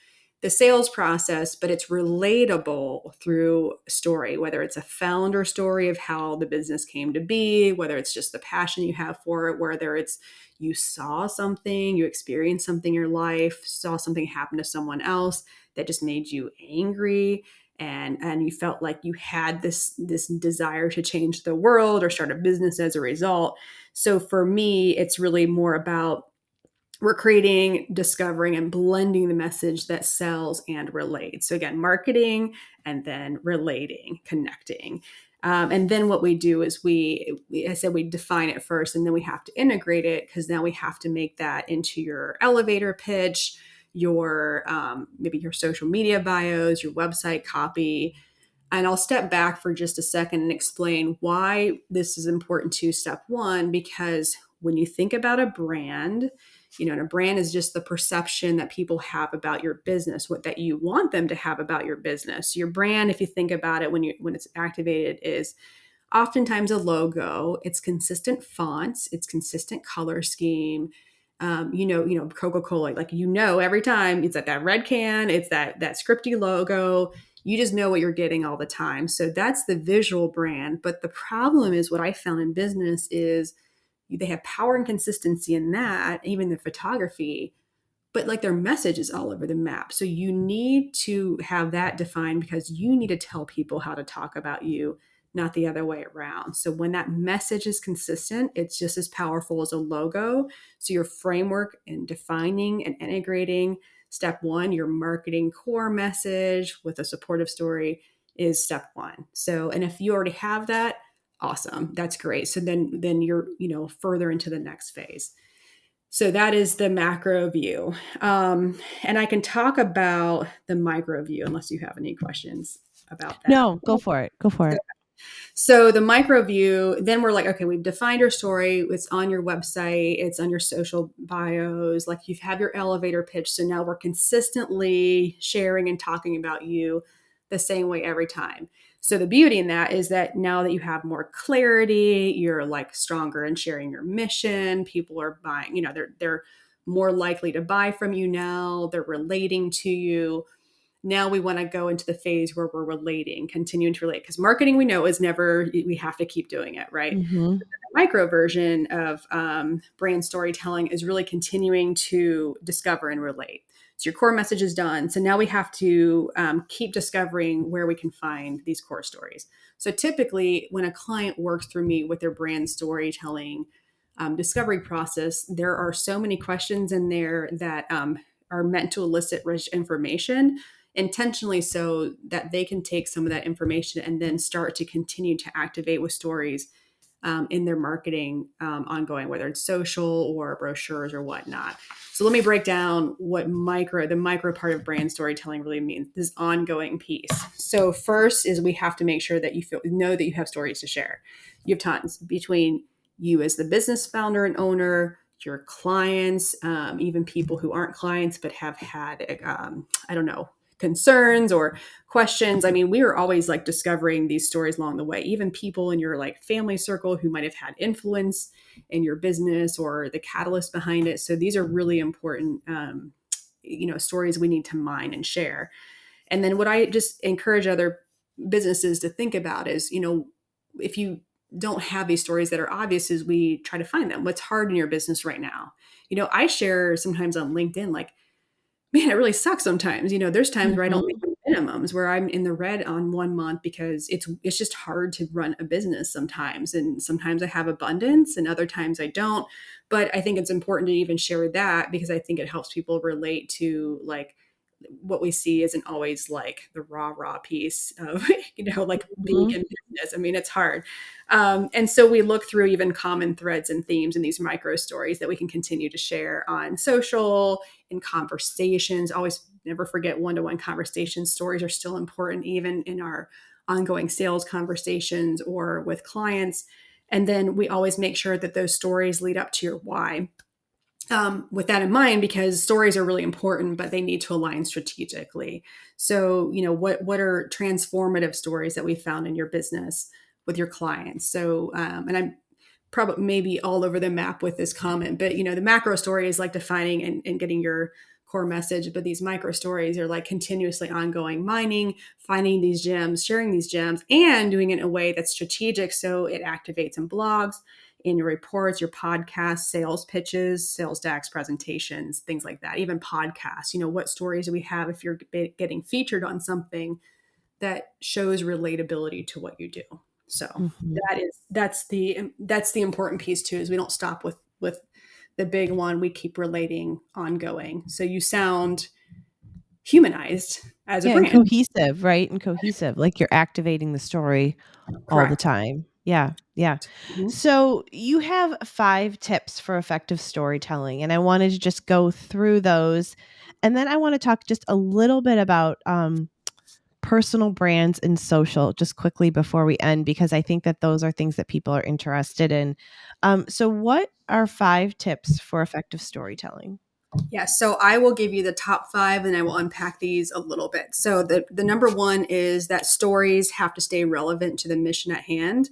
the sales process, but it's relatable through story, whether it's a founder story of how the business came to be, whether it's just the passion you have for it, whether it's you saw something, you experienced something in your life, saw something happen to someone else that just made you angry, and you felt like you had this desire to change the world or start a business as a result. So for me, it's really more about we're creating, discovering, and blending the message that sells and relates. So again, marketing and then relating, connecting. And then what we do is I said, we define it first, and then we have to integrate it, because now we have to make that into your elevator pitch, your maybe your social media bios, your website copy. And I'll step back for just a second and explain why this is important to step one, because when you think about a brand, and a brand is just the perception that people have about your business, what that you want them to have about your business. Your brand, if you think about it, when it's activated, is oftentimes a logo. It's consistent fonts, it's consistent color scheme. Coca-Cola, like, every time it's at that red can, it's that scripty logo. You just know what you're getting all the time. So that's the visual brand. But the problem is, what I found in business is they have power and consistency in that, even the photography, but like their message is all over the map. So you need to have that defined, because you need to tell people how to talk about you, not the other way around. So when that message is consistent, it's just as powerful as a logo. So your framework and defining and integrating step one, your marketing core message with a supportive story is step one. So, and if you already have that, awesome. That's great. So then you're, further into the next phase. So that is the macro view. And I can talk about the micro view unless you have any questions about that. No, go for it. Go for it. So the micro view, then we're like, okay, we've defined your story. It's on your website. It's on your social bios. Like you have your elevator pitch. So now we're consistently sharing and talking about you the same way every time. So the beauty in that is that now that you have more clarity, you're like stronger in sharing your mission. People are buying, they're more likely to buy from you now. They're relating to you. Now we want to go into the phase where we're relating, continuing to relate, because marketing we know is never, we have to keep doing it, right? Mm-hmm. The micro version of brand storytelling is really continuing to discover and relate. So your core message is done. So now we have to keep discovering where we can find these core stories. So typically when a client works through me with their brand storytelling discovery process, there are so many questions in there that are meant to elicit rich information intentionally so that they can take some of that information and then start to continue to activate with stories in their marketing ongoing, whether it's social or brochures or whatnot. So let me break down what the micro part of brand storytelling really means, this ongoing piece. So first is we have to make sure that you know that you have stories to share. You have tons between you as the business founder and owner, your clients, even people who aren't clients but have had, concerns or questions. I mean, we are always like discovering these stories along the way, even people in your like family circle who might have had influence in your business or the catalyst behind it. So these are really important, stories we need to mine and share. And then what I just encourage other businesses to think about is, if you don't have these stories that are obvious, is we try to find them. What's hard in your business right now? I share sometimes on LinkedIn, like, man, it really sucks sometimes. There's times where I don't Mm-hmm. make my minimums, where I'm in the red on 1 month because it's just hard to run a business sometimes. And sometimes I have abundance and other times I don't. But I think it's important to even share that because I think it helps people relate to like what we see isn't always like the raw piece of, like being Mm-hmm. in business. I mean, it's hard. And so we look through even common threads and themes in these micro stories that we can continue to share on social, in conversations. Always never forget one-to-one conversations. Stories are still important, even in our ongoing sales conversations or with clients. And then we always make sure that those stories lead up to your why. With that in mind, because stories are really important, but they need to align strategically. So, what are transformative stories that we found in your business with your clients? So, and I'm probably maybe all over the map with this comment, but the macro story is like defining and getting your core message, but these micro stories are like continuously ongoing mining, finding these gems, sharing these gems, and doing it in a way that's strategic so it activates in blogs, in your reports, your podcasts, sales pitches, sales decks, presentations, things like that. Even podcasts, what stories do we have if you're getting featured on something that shows relatability to what you do? So Mm-hmm. that's the important piece too, is we don't stop with the big one. We keep relating ongoing. So you sound humanized as a Yeah, and brand. cohesive, right? And cohesive, like you're activating the story all the Correct. time. Yeah, yeah. Mhm. So you have 5 tips for effective storytelling, and I wanted to just go through those. And then I want to talk just a little bit about personal brands and social just quickly before we end, because I think that those are things that people are interested in. So what are 5 tips for effective storytelling? Yeah, so I will give you the top 5 and I will unpack these a little bit. So the number one is that stories have to stay relevant to the mission at hand.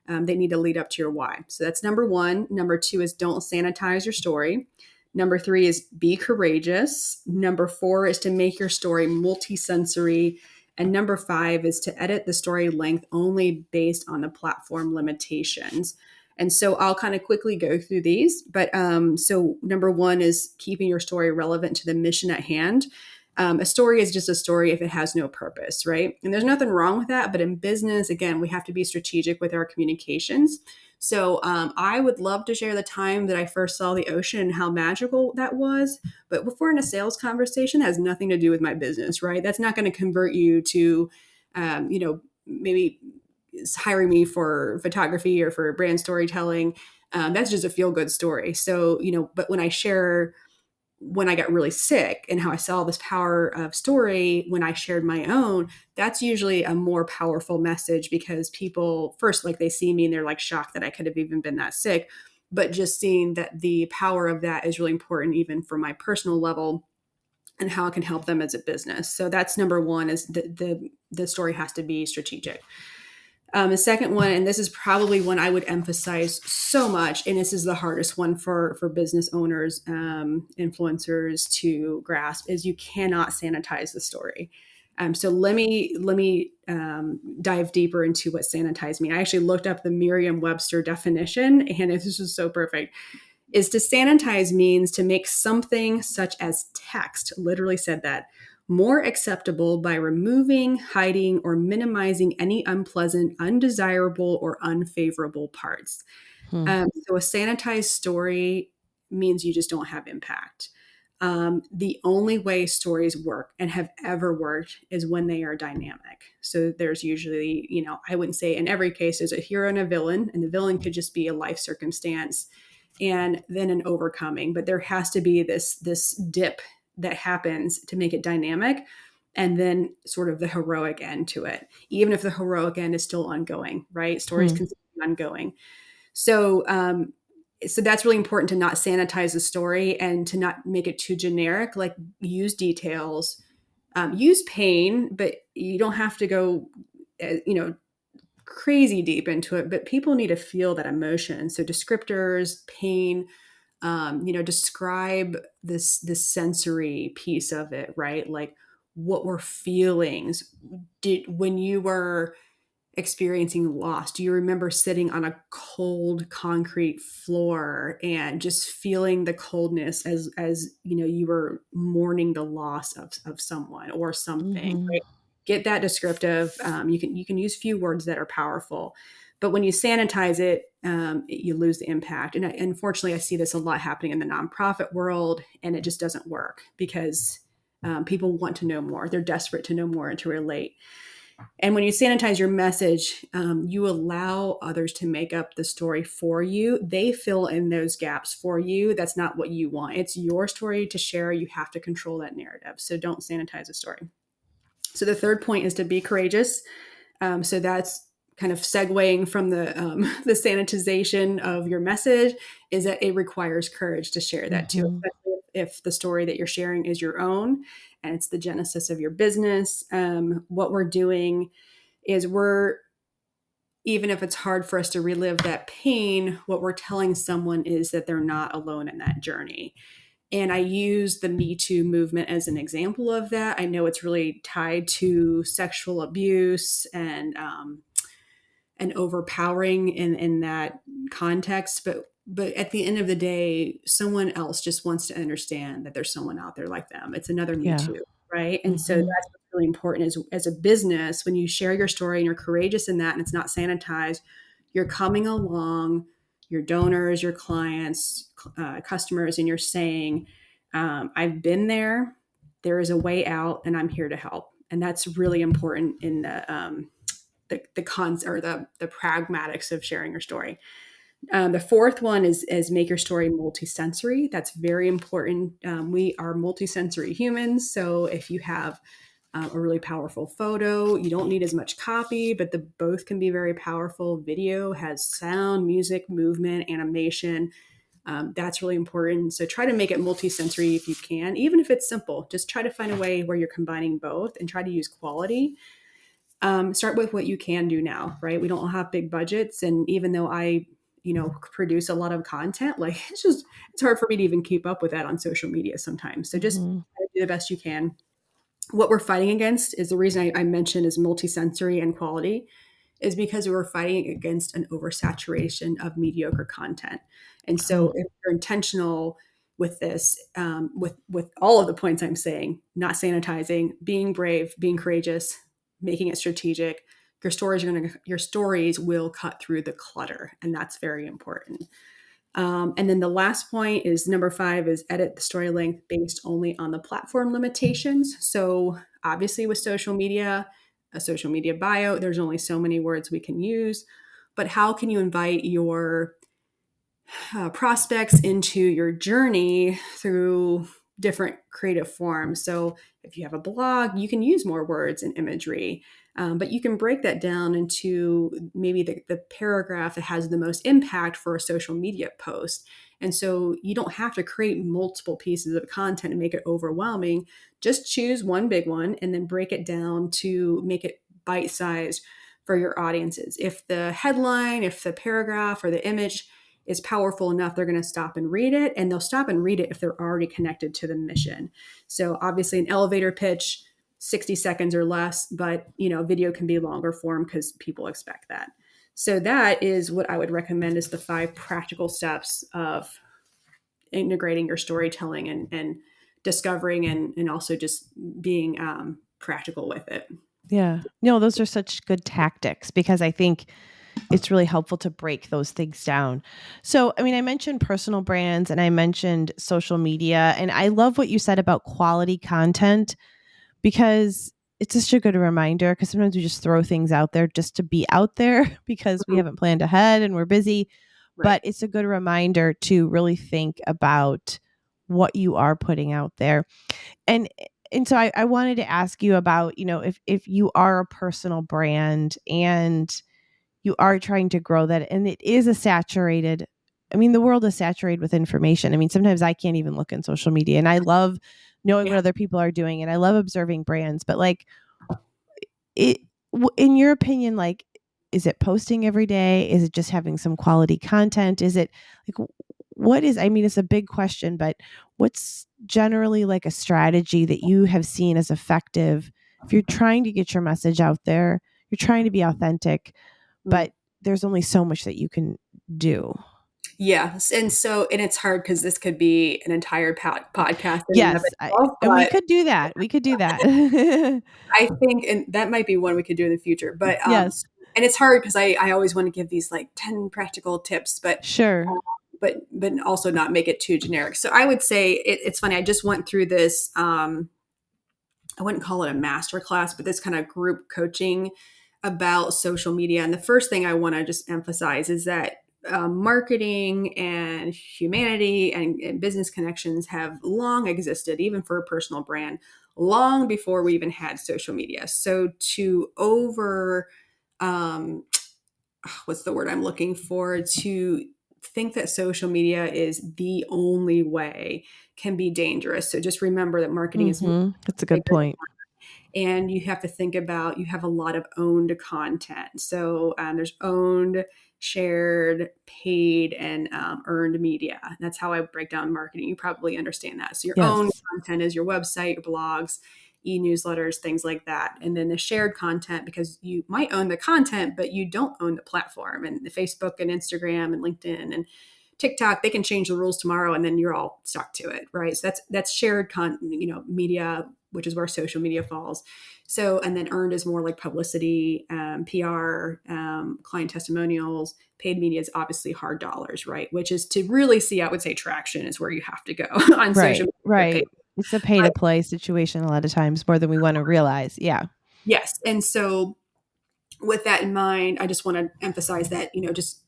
They need to lead up to your why. So that's number one. Number two is don't sanitize your story. Number three is be courageous. Number four is to make your story multisensory. And number five is to edit the story length only based on the platform limitations. And so I'll kind of quickly go through these. But so number one is keeping your story relevant to the mission at hand. A story is just a story if it has no purpose, right? And there's nothing wrong with that. But in business, again, we have to be strategic with our communications. So I would love to share the time that I first saw the ocean and how magical that was. But before in a sales conversation, that has nothing to do with my business, right? That's not going to convert you to, maybe hiring me for photography or for brand storytelling. That's just a feel good story. So, but when I share when I got really sick and how I saw this power of story when I shared my own, that's usually a more powerful message because people first, like they see me and they're like shocked that I could have even been that sick. But just seeing that the power of that is really important, even for my personal level and how it can help them as a business. So that's number one is the story has to be strategic. The second one, and this is probably one I would emphasize so much, and this is the hardest one for business owners, influencers to grasp, is you cannot sanitize the story. So let me dive deeper into what sanitize means. I actually looked up the Merriam-Webster definition, and this is so perfect. Is to sanitize means to make something such as text, literally said that, more acceptable by removing, hiding, or minimizing any unpleasant, undesirable, or unfavorable parts. Hmm. So a sanitized story means you just don't have impact. The only way stories work and have ever worked is when they are dynamic. So there's usually, I wouldn't say in every case there's a hero and a villain, and the villain could just be a life circumstance and then an overcoming. But there has to be this dip that happens to make it dynamic, and then sort of the heroic end to it, even if the heroic end is still ongoing, right? Stories Hmm. can be ongoing. So that's really important to not sanitize the story and to not make it too generic. Like use details, use pain, but you don't have to go, crazy deep into it. But people need to feel that emotion. So descriptors, pain, describe this sensory piece of it, right? Like what were feelings did when you were experiencing loss? Do you remember sitting on a cold concrete floor and just feeling the coldness as you were mourning the loss of someone or something, Hmm. right? Get that descriptive. You can use few words that are powerful, but when you sanitize it, you lose the impact. And unfortunately, I see this a lot happening in the nonprofit world, and it just doesn't work because people want to know more. They're desperate to know more and to relate. And when you sanitize your message, you allow others to make up the story for you. They fill in those gaps for you. That's not what you want. It's your story to share. You have to control that narrative. So don't sanitize a story. So the third point is to be courageous. So that's kind of segueing from the sanitization of your message, is that it requires courage to share that too, Hmm. especially if the story that you're sharing is your own and it's the genesis of your business. What we're doing is even if it's hard for us to relive that pain, what we're telling someone is that they're not alone in that journey. And I use the Me Too movement as an example of that. I know it's really tied to sexual abuse and overpowering in that context, but at the end of the day, someone else just wants to understand that there's someone out there like them. It's another Me Yeah. Too, right? And so Hmm. that's what's really important is as a business, when you share your story and you're courageous in that and it's not sanitized, you're coming along your donors, your clients, customers, and you're saying, I've been there, there is a way out, and I'm here to help. And that's really important in the cons or the pragmatics of sharing your story. The fourth one is make your story multisensory. That's very important. We are multisensory humans, so if you have a really powerful photo, you don't need as much copy, but the both can be very powerful. Video has sound, music, movement, animation. That's really important. So try to make it multisensory if you can, even if it's simple. Just try to find a way where you're combining both and try to use quality. Start with what you can do now, right? We don't have big budgets. And even though I, produce a lot of content, like it's hard for me to even keep up with that on social media sometimes. So just Hmm. try to do the best you can. What we're fighting against is the reason I mentioned is multisensory and quality is because we're fighting against an oversaturation of mediocre content. And Oh. so if you're intentional, with this, with all of the points I'm saying, not sanitizing, being brave, being courageous, making it strategic. Your stories will cut through the clutter, and that's very important. And then the last point is number 5 is edit the story length based only on the platform limitations. So obviously with social media, a social media bio, there's only so many words we can use. But how can you invite your prospects into your journey through different creative forms? So if you have a blog, you can use more words and imagery. But you can break that down into maybe the paragraph that has the most impact for a social media post. And so you don't have to create multiple pieces of content and make it overwhelming. Just choose one big one and then break it down to make it bite-sized for your audiences. If the headline, if the paragraph or the image is powerful enough, they're going to stop and read it, and they'll stop and read it if they're already connected to the mission. So obviously an elevator pitch, 60 seconds or less, but video can be longer form because people expect that. So that is what I would recommend is the 5 practical steps of integrating your storytelling and discovering and also just being practical with it. Yeah. No, those are such good tactics because I think it's really helpful to break those things down. So, I mean, I mentioned personal brands and I mentioned social media, and I love what you said about quality content because it's just a good reminder because sometimes we just throw things out there just to be out there because we Mhm. haven't planned ahead and we're busy. Right. But it's a good reminder to really think about what you are putting out there. And so I wanted to ask you about, if you are a personal brand and you are trying to grow that and it is a saturated, I mean, the world is saturated with information. I mean, sometimes I can't even look in social media, and I love knowing what Yeah. other people are doing and I love observing brands, but like it in your opinion, like, is it posting every day? Is it just having some quality content? Is it like, what is, I mean, it's a big question, but what's generally like a strategy that you have seen as effective if you're trying to get your message out there, you're trying to be authentic, Mm. but there's only so much that you can do. Yes. And it's hard because this could be an entire podcast in and of Yes, itself. and we But could do that. We could do that. I think, and that might be one we could do in the future. But Yes, and it's hard because I always want to give these like 10 practical tips, sure. but also not make it too generic. So I would say it's funny. I just went through this. I wouldn't call it a master class, but this kind of group coaching about social media. And the first thing I want to just emphasize is that marketing and humanity and business connections have long existed, even for a personal brand, long before we even had social media. So to um, what's the word I'm looking for? To think that social media is the only way can be dangerous. So just remember that marketing is That's a good bigger, point. and you have to think about, you have a lot of owned content. So there's owned, shared, paid, and earned media. That's how I break down marketing. You probably understand that. So your own Yes. content is your website, your blogs, e-newsletters, things like that. And then the shared content, because you might own the content, but you don't own the platform. And the Facebook and Instagram and LinkedIn and TikTok, they can change the rules tomorrow and then you're all stuck to it, right? So that's shared media, which is where social media falls. So, and then earned is more like publicity, PR, client testimonials. Paid media is obviously hard dollars, right? Which is to really see, I would say, traction is where you have to go on social Right, media. right. It's a pay to But play situation a lot of times more than we want to realize. Yeah. yes, and so with that in mind, I just want to emphasize that just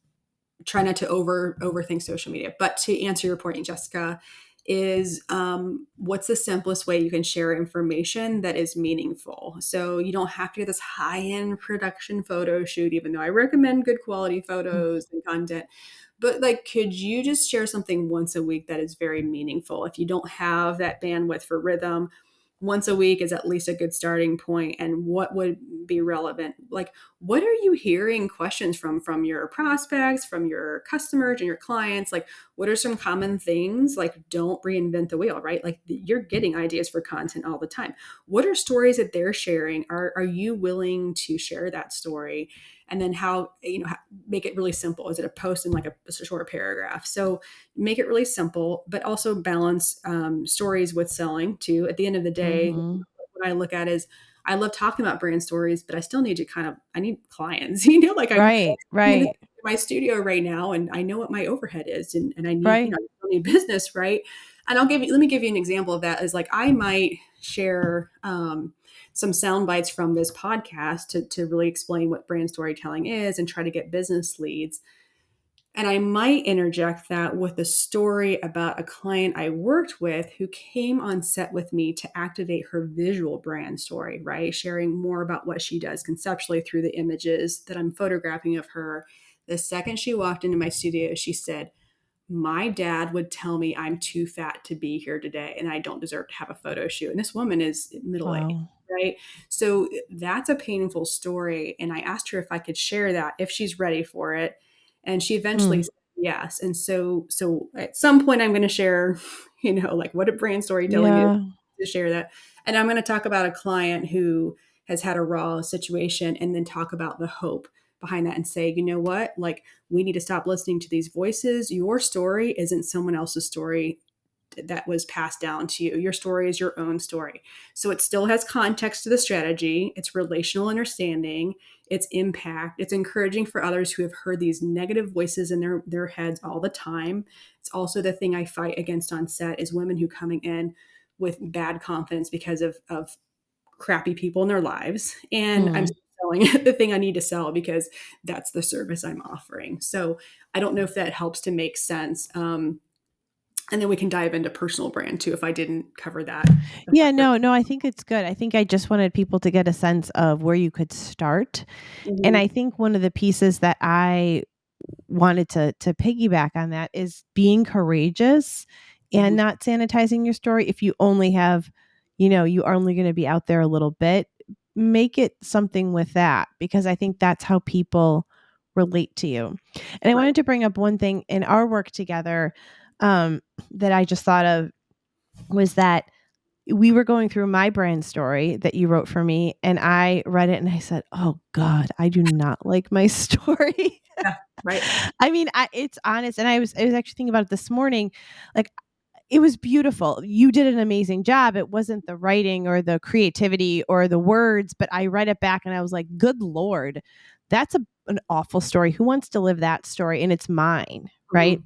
try not to overthink social media. But to answer your point, Jessica, is what's the simplest way you can share information that is meaningful? So you don't have to get this high-end production photo shoot, even though I recommend good quality Mm. photos and content. But like, could you just share something once a week that is very meaningful? If you don't have that bandwidth for rhythm, once a week is at least a good starting point. And what would be relevant? Like, what are you hearing questions from your prospects, from your customers and your clients? Like, what are some common things? Like, don't reinvent the wheel, right? Like, you're getting ideas for content all the time. What are stories that they're sharing? Are you willing to share that story? and then how, make it really simple. Is it a post in like a short paragraph? So make it really simple, but also balance stories with selling too. At the end of the day, Mm-hmm. what I look at is I love talking about brand stories, but I still need to I need clients, like I'm Right, in right, my studio right now and I know what my overhead is and I need, right. I still need business, right? And let me give you an example of that is like, I might share some sound bites from this podcast to really explain what brand storytelling is and try to get business leads. And I might interject that with a story about a client I worked with who came on set with me to activate her visual brand story, right? Sharing more about what she does conceptually through the images that I'm photographing of her. The second she walked into my studio, she said, my dad would tell me I'm too fat to be here today and I don't deserve to have a photo shoot. And this woman is middle aged, Wow. right? So that's a painful story. And I asked her if I could share that if she's ready for it. And she eventually Mm. said yes. And so at some point I'm going to share, like what a brand storytelling is, Yeah. to share that. And I'm going to talk about a client who has had a raw situation and then talk about the hope behind that and say, you know what, like we need to stop listening to these voices. Your story isn't someone else's story that was passed down to you. Your story is your own story. So it still has context to the strategy, it's relational understanding, it's impact, it's encouraging for others who have heard these negative voices in their heads all the time. It's also the thing I fight against on set is women who coming in with bad confidence because of crappy people in their lives. And I'm Mm. selling the thing I need to sell because that's the service I'm offering. So I don't know if that helps to make sense. And then we can dive into personal brand too if I didn't cover that Yeah, effectively. no, no, I think it's good. I think I just wanted people to get a sense of where you could start. And Mm-hmm. I think one of the pieces that I wanted to piggyback on that is being courageous and Mm-hmm. not sanitizing your story. If you only have, you are only going to be out there a little bit, make it something with that, because I think that's how people relate to you. And I Right. wanted to bring up one thing in our work together, um, that I just thought of, was that we were going through my brand story that you wrote for me, and I read it and I said, "Oh God, I do not like my story." Yeah. Right. I mean, it's honest, and I was actually thinking about it this morning. Like, it was beautiful. You did an amazing job. It wasn't the writing or the creativity or the words, but I read it back and I was like, "Good Lord, that's an awful story. Who wants to live that story?" And it's mine, right? Mm-hmm.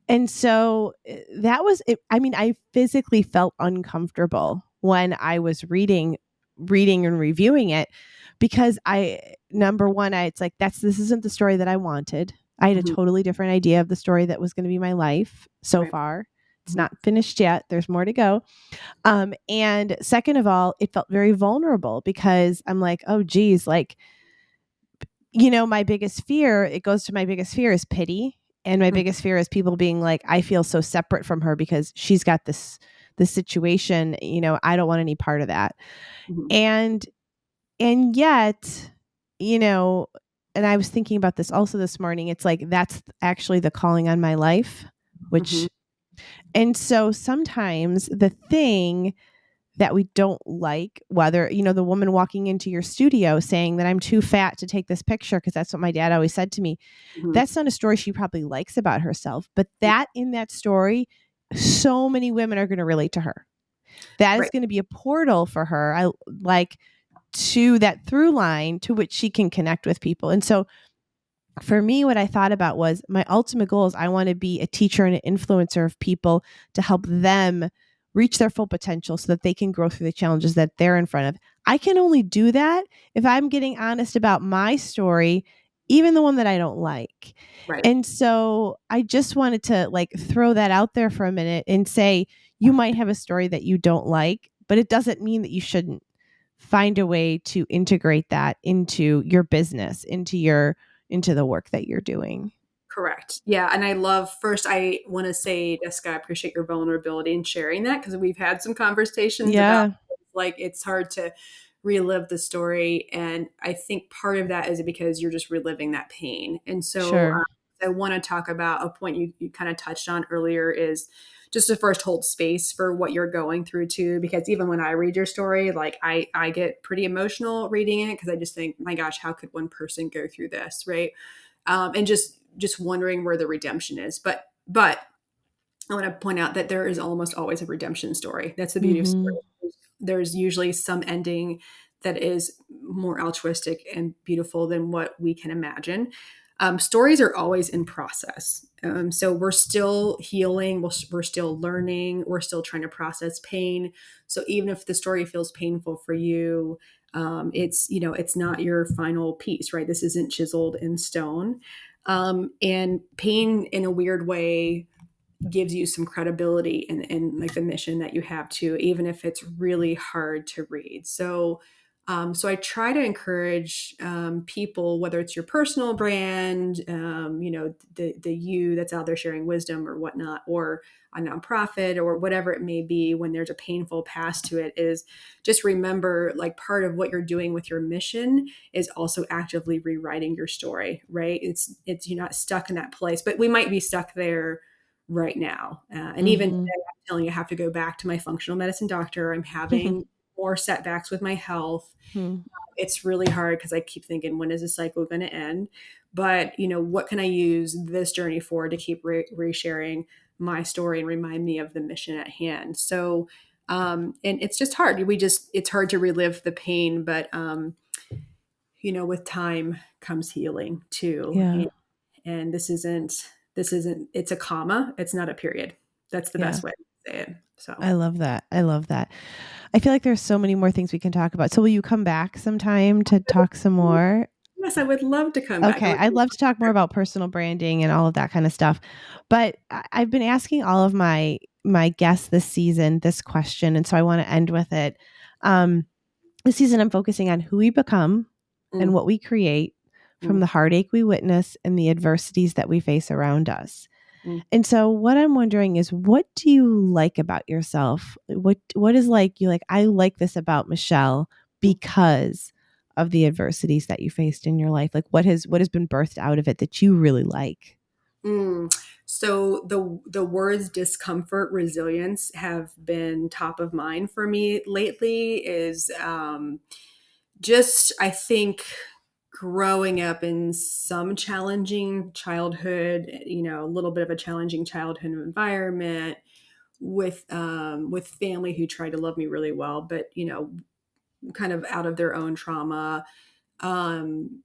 And so that was it. I mean, I physically felt uncomfortable when I was reading and reviewing it, because number one, it's like, this isn't the story that I wanted. I had a Mm-hmm. totally different idea of the story that was going to be my life so Right. far. It's Mm-hmm. not finished yet. There's more to go. And second of all, it felt very vulnerable because I'm like, oh geez, like, my biggest fear, it goes to my biggest fear is pity. And my biggest fear is people being like, I feel so separate from her because she's got this situation, I don't want any part of that. Mm-hmm. And yet, you know, and I was thinking about this also this morning. It's like that's actually the calling on my life, Mm-hmm. which and so sometimes the thing that we don't like, whether, the woman walking into your studio saying that I'm too fat to take this picture because that's what my dad always said to me, Mm-hmm. that's not a story she probably likes about herself. But that in that story, so many women are going to relate to her. That is Right. going to be a portal for her. I like to that through line to which she can connect with people. And so for me, what I thought about was my ultimate goal is I want to be a teacher and an influencer of people to help them reach their full potential so that they can grow through the challenges that they're in front of. I can only do that if I'm getting honest about my story, even the one that I don't like. Right. And so I just wanted to like throw that out there for a minute and say, you might have a story that you don't like, but it doesn't mean that you shouldn't find a way to integrate that into your business, into the work that you're doing. Correct. Yeah. And I want to say, Jessica, I appreciate your vulnerability in sharing that because we've had some conversations about Yeah, like it's hard to relive the story. And I think part of that is because you're just reliving that pain. And so sure. I want to talk about a point you kind of touched on earlier is just to first hold space for what you're going through too, because even when I read your story, like I get pretty emotional reading it, because I just think, my gosh, how could one person go through this, right? And just wondering where the redemption is. But I want to point out that there is almost always a redemption story. That's the beauty of Mm-hmm. stories. There's usually some ending that is more altruistic and beautiful than what we can imagine. Stories are always in process. So we're still healing, we're still learning, we're still trying to process pain. So even if the story feels painful for you, it's not your final piece, right? This isn't chiseled in stone. And pain, in a weird way, gives you some credibility in like the mission that you have to, even if it's really hard to read. So I try to encourage people, whether it's your personal brand, the you that's out there sharing wisdom or whatnot, or a nonprofit or whatever it may be, when there's a painful past to it, is just remember, like, part of what you're doing with your mission is also actively rewriting your story, right? It's you're not stuck in that place, but we might be stuck there right now. And even today, Mm-hmm. I'm telling you, I have to go back to my functional medicine doctor. I'm having more setbacks with my health. It's really hard because I keep thinking, when is this cycle going to end? But, what can I use this journey for to keep resharing my story and remind me of the mission at hand? So, and it's just hard. It's hard to relive the pain, but, with time comes healing too. Yeah. And it's a comma. It's not a period. That's the Yeah. best way to say it. So. I love that. I love that. I feel like there's so many more things we can talk about. So will you come back sometime to talk some more? Yes, I would love to come back. Okay, I'd love to talk more about personal branding and all of that kind of stuff. But I've been asking all of my guests this season this question, and so I want to end with it. Um, this season, I'm focusing on who we become and Mm, what we create from mm, the heartache we witness and the adversities that we face around us. mm, And so what I'm wondering is, what do you like about yourself? What is, like, you like, I like this about Michelle mm, because of the adversities that you faced in your life? Like, what has been birthed out of it that you really like? mm. So the words discomfort, resilience have been top of mind for me lately. Is just, I think, growing up in some challenging childhood, a little bit of a challenging childhood environment, with family who tried to love me really well, but kind of out of their own trauma,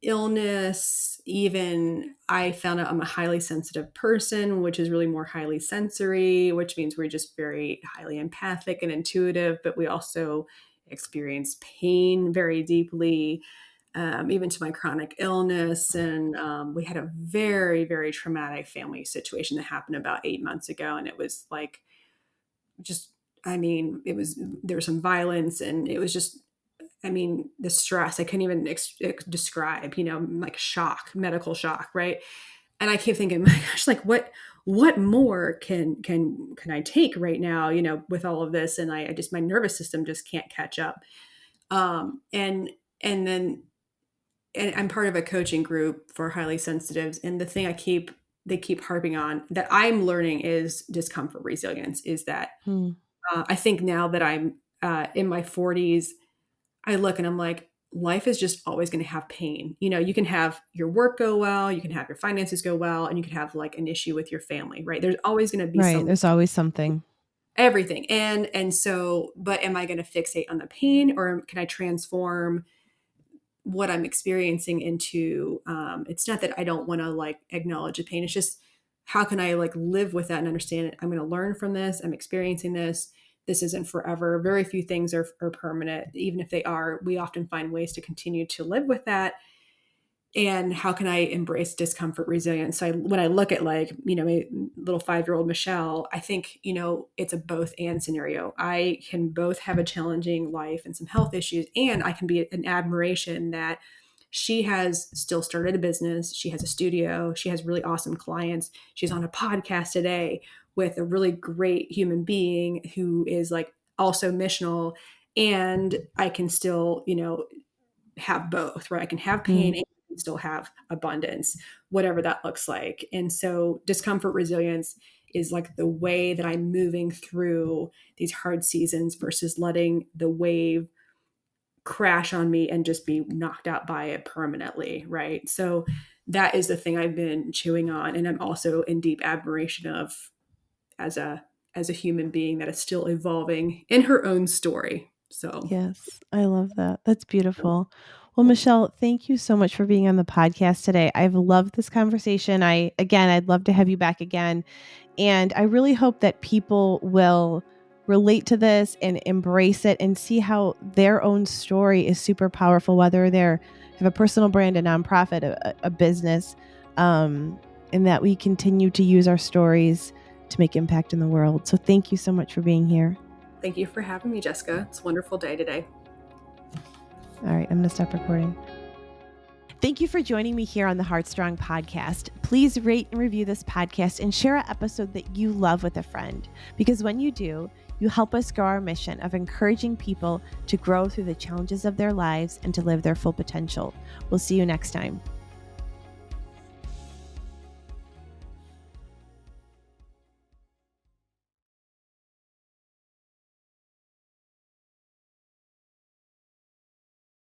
illness. Even I found out I'm a highly sensitive person, which is really more highly sensory, which means we're just very highly empathic and intuitive, but we also experience pain very deeply, even to my chronic illness. And we had a very, very traumatic family situation that happened about 8 months ago. And it was like, just, I mean, there was some violence, and it was just, I mean, the stress I couldn't even describe, like shock, medical shock, right? And I keep thinking, my gosh, like, what more can I take right now, with all of this? And I just, my nervous system just can't catch up. And then, and I'm part of a coaching group for highly sensitives, and the thing they keep harping on that I'm learning is discomfort resilience. Is that Hmm. I think now that I'm in my 40s, I look and I'm like, life is just always going to have pain. You can have your work go well, you can have your finances go well, and you can have like an issue with your family, right? There's always going to be Right. some, There's always something. everything. And so, but am I going to fixate on the pain, or can I transform what I'm experiencing into, it's not that I don't want to like acknowledge the pain. It's just, how can I like live with that and understand it? I'm going to learn from this. I'm experiencing this. This isn't forever. Very few things are permanent. Even if they are, we often find ways to continue to live with that. And how can I embrace discomfort resilience? So when I look at, like, my little 5-year-old Michelle, I think, it's a both and scenario. I can both have a challenging life and some health issues, and I can be an admiration that she has still started a business. She has a studio. She has really awesome clients. She's on a podcast today with a really great human being who is like also missional. And I can still, have both, right? I can have Hmm. pain and I can still have abundance, whatever that looks like. And so discomfort resilience is like the way that I'm moving through these hard seasons versus letting the wave crash on me and just be knocked out by it permanently, right? So that is the thing I've been chewing on, and I'm also in deep admiration of as a human being that is still evolving in her own story. So Yes, I love that. That's beautiful. Well, Michelle, thank you so much for being on the podcast today. I've loved this conversation. I'd love to have you back again. And I really hope that people will relate to this and embrace it and see how their own story is super powerful, whether they're have a personal brand, a nonprofit, a business, and that we continue to use our stories to make impact in the world. So thank you so much for being here. thank you for having me, Jessica. It's a wonderful day today. All right, I'm going to stop recording. Thank you for joining me here on the Heartstrong podcast. Please rate and review this podcast and share an episode that you love with a friend, because when you do, you help us grow our mission of encouraging people to grow through the challenges of their lives and to live their full potential. We'll see you next time.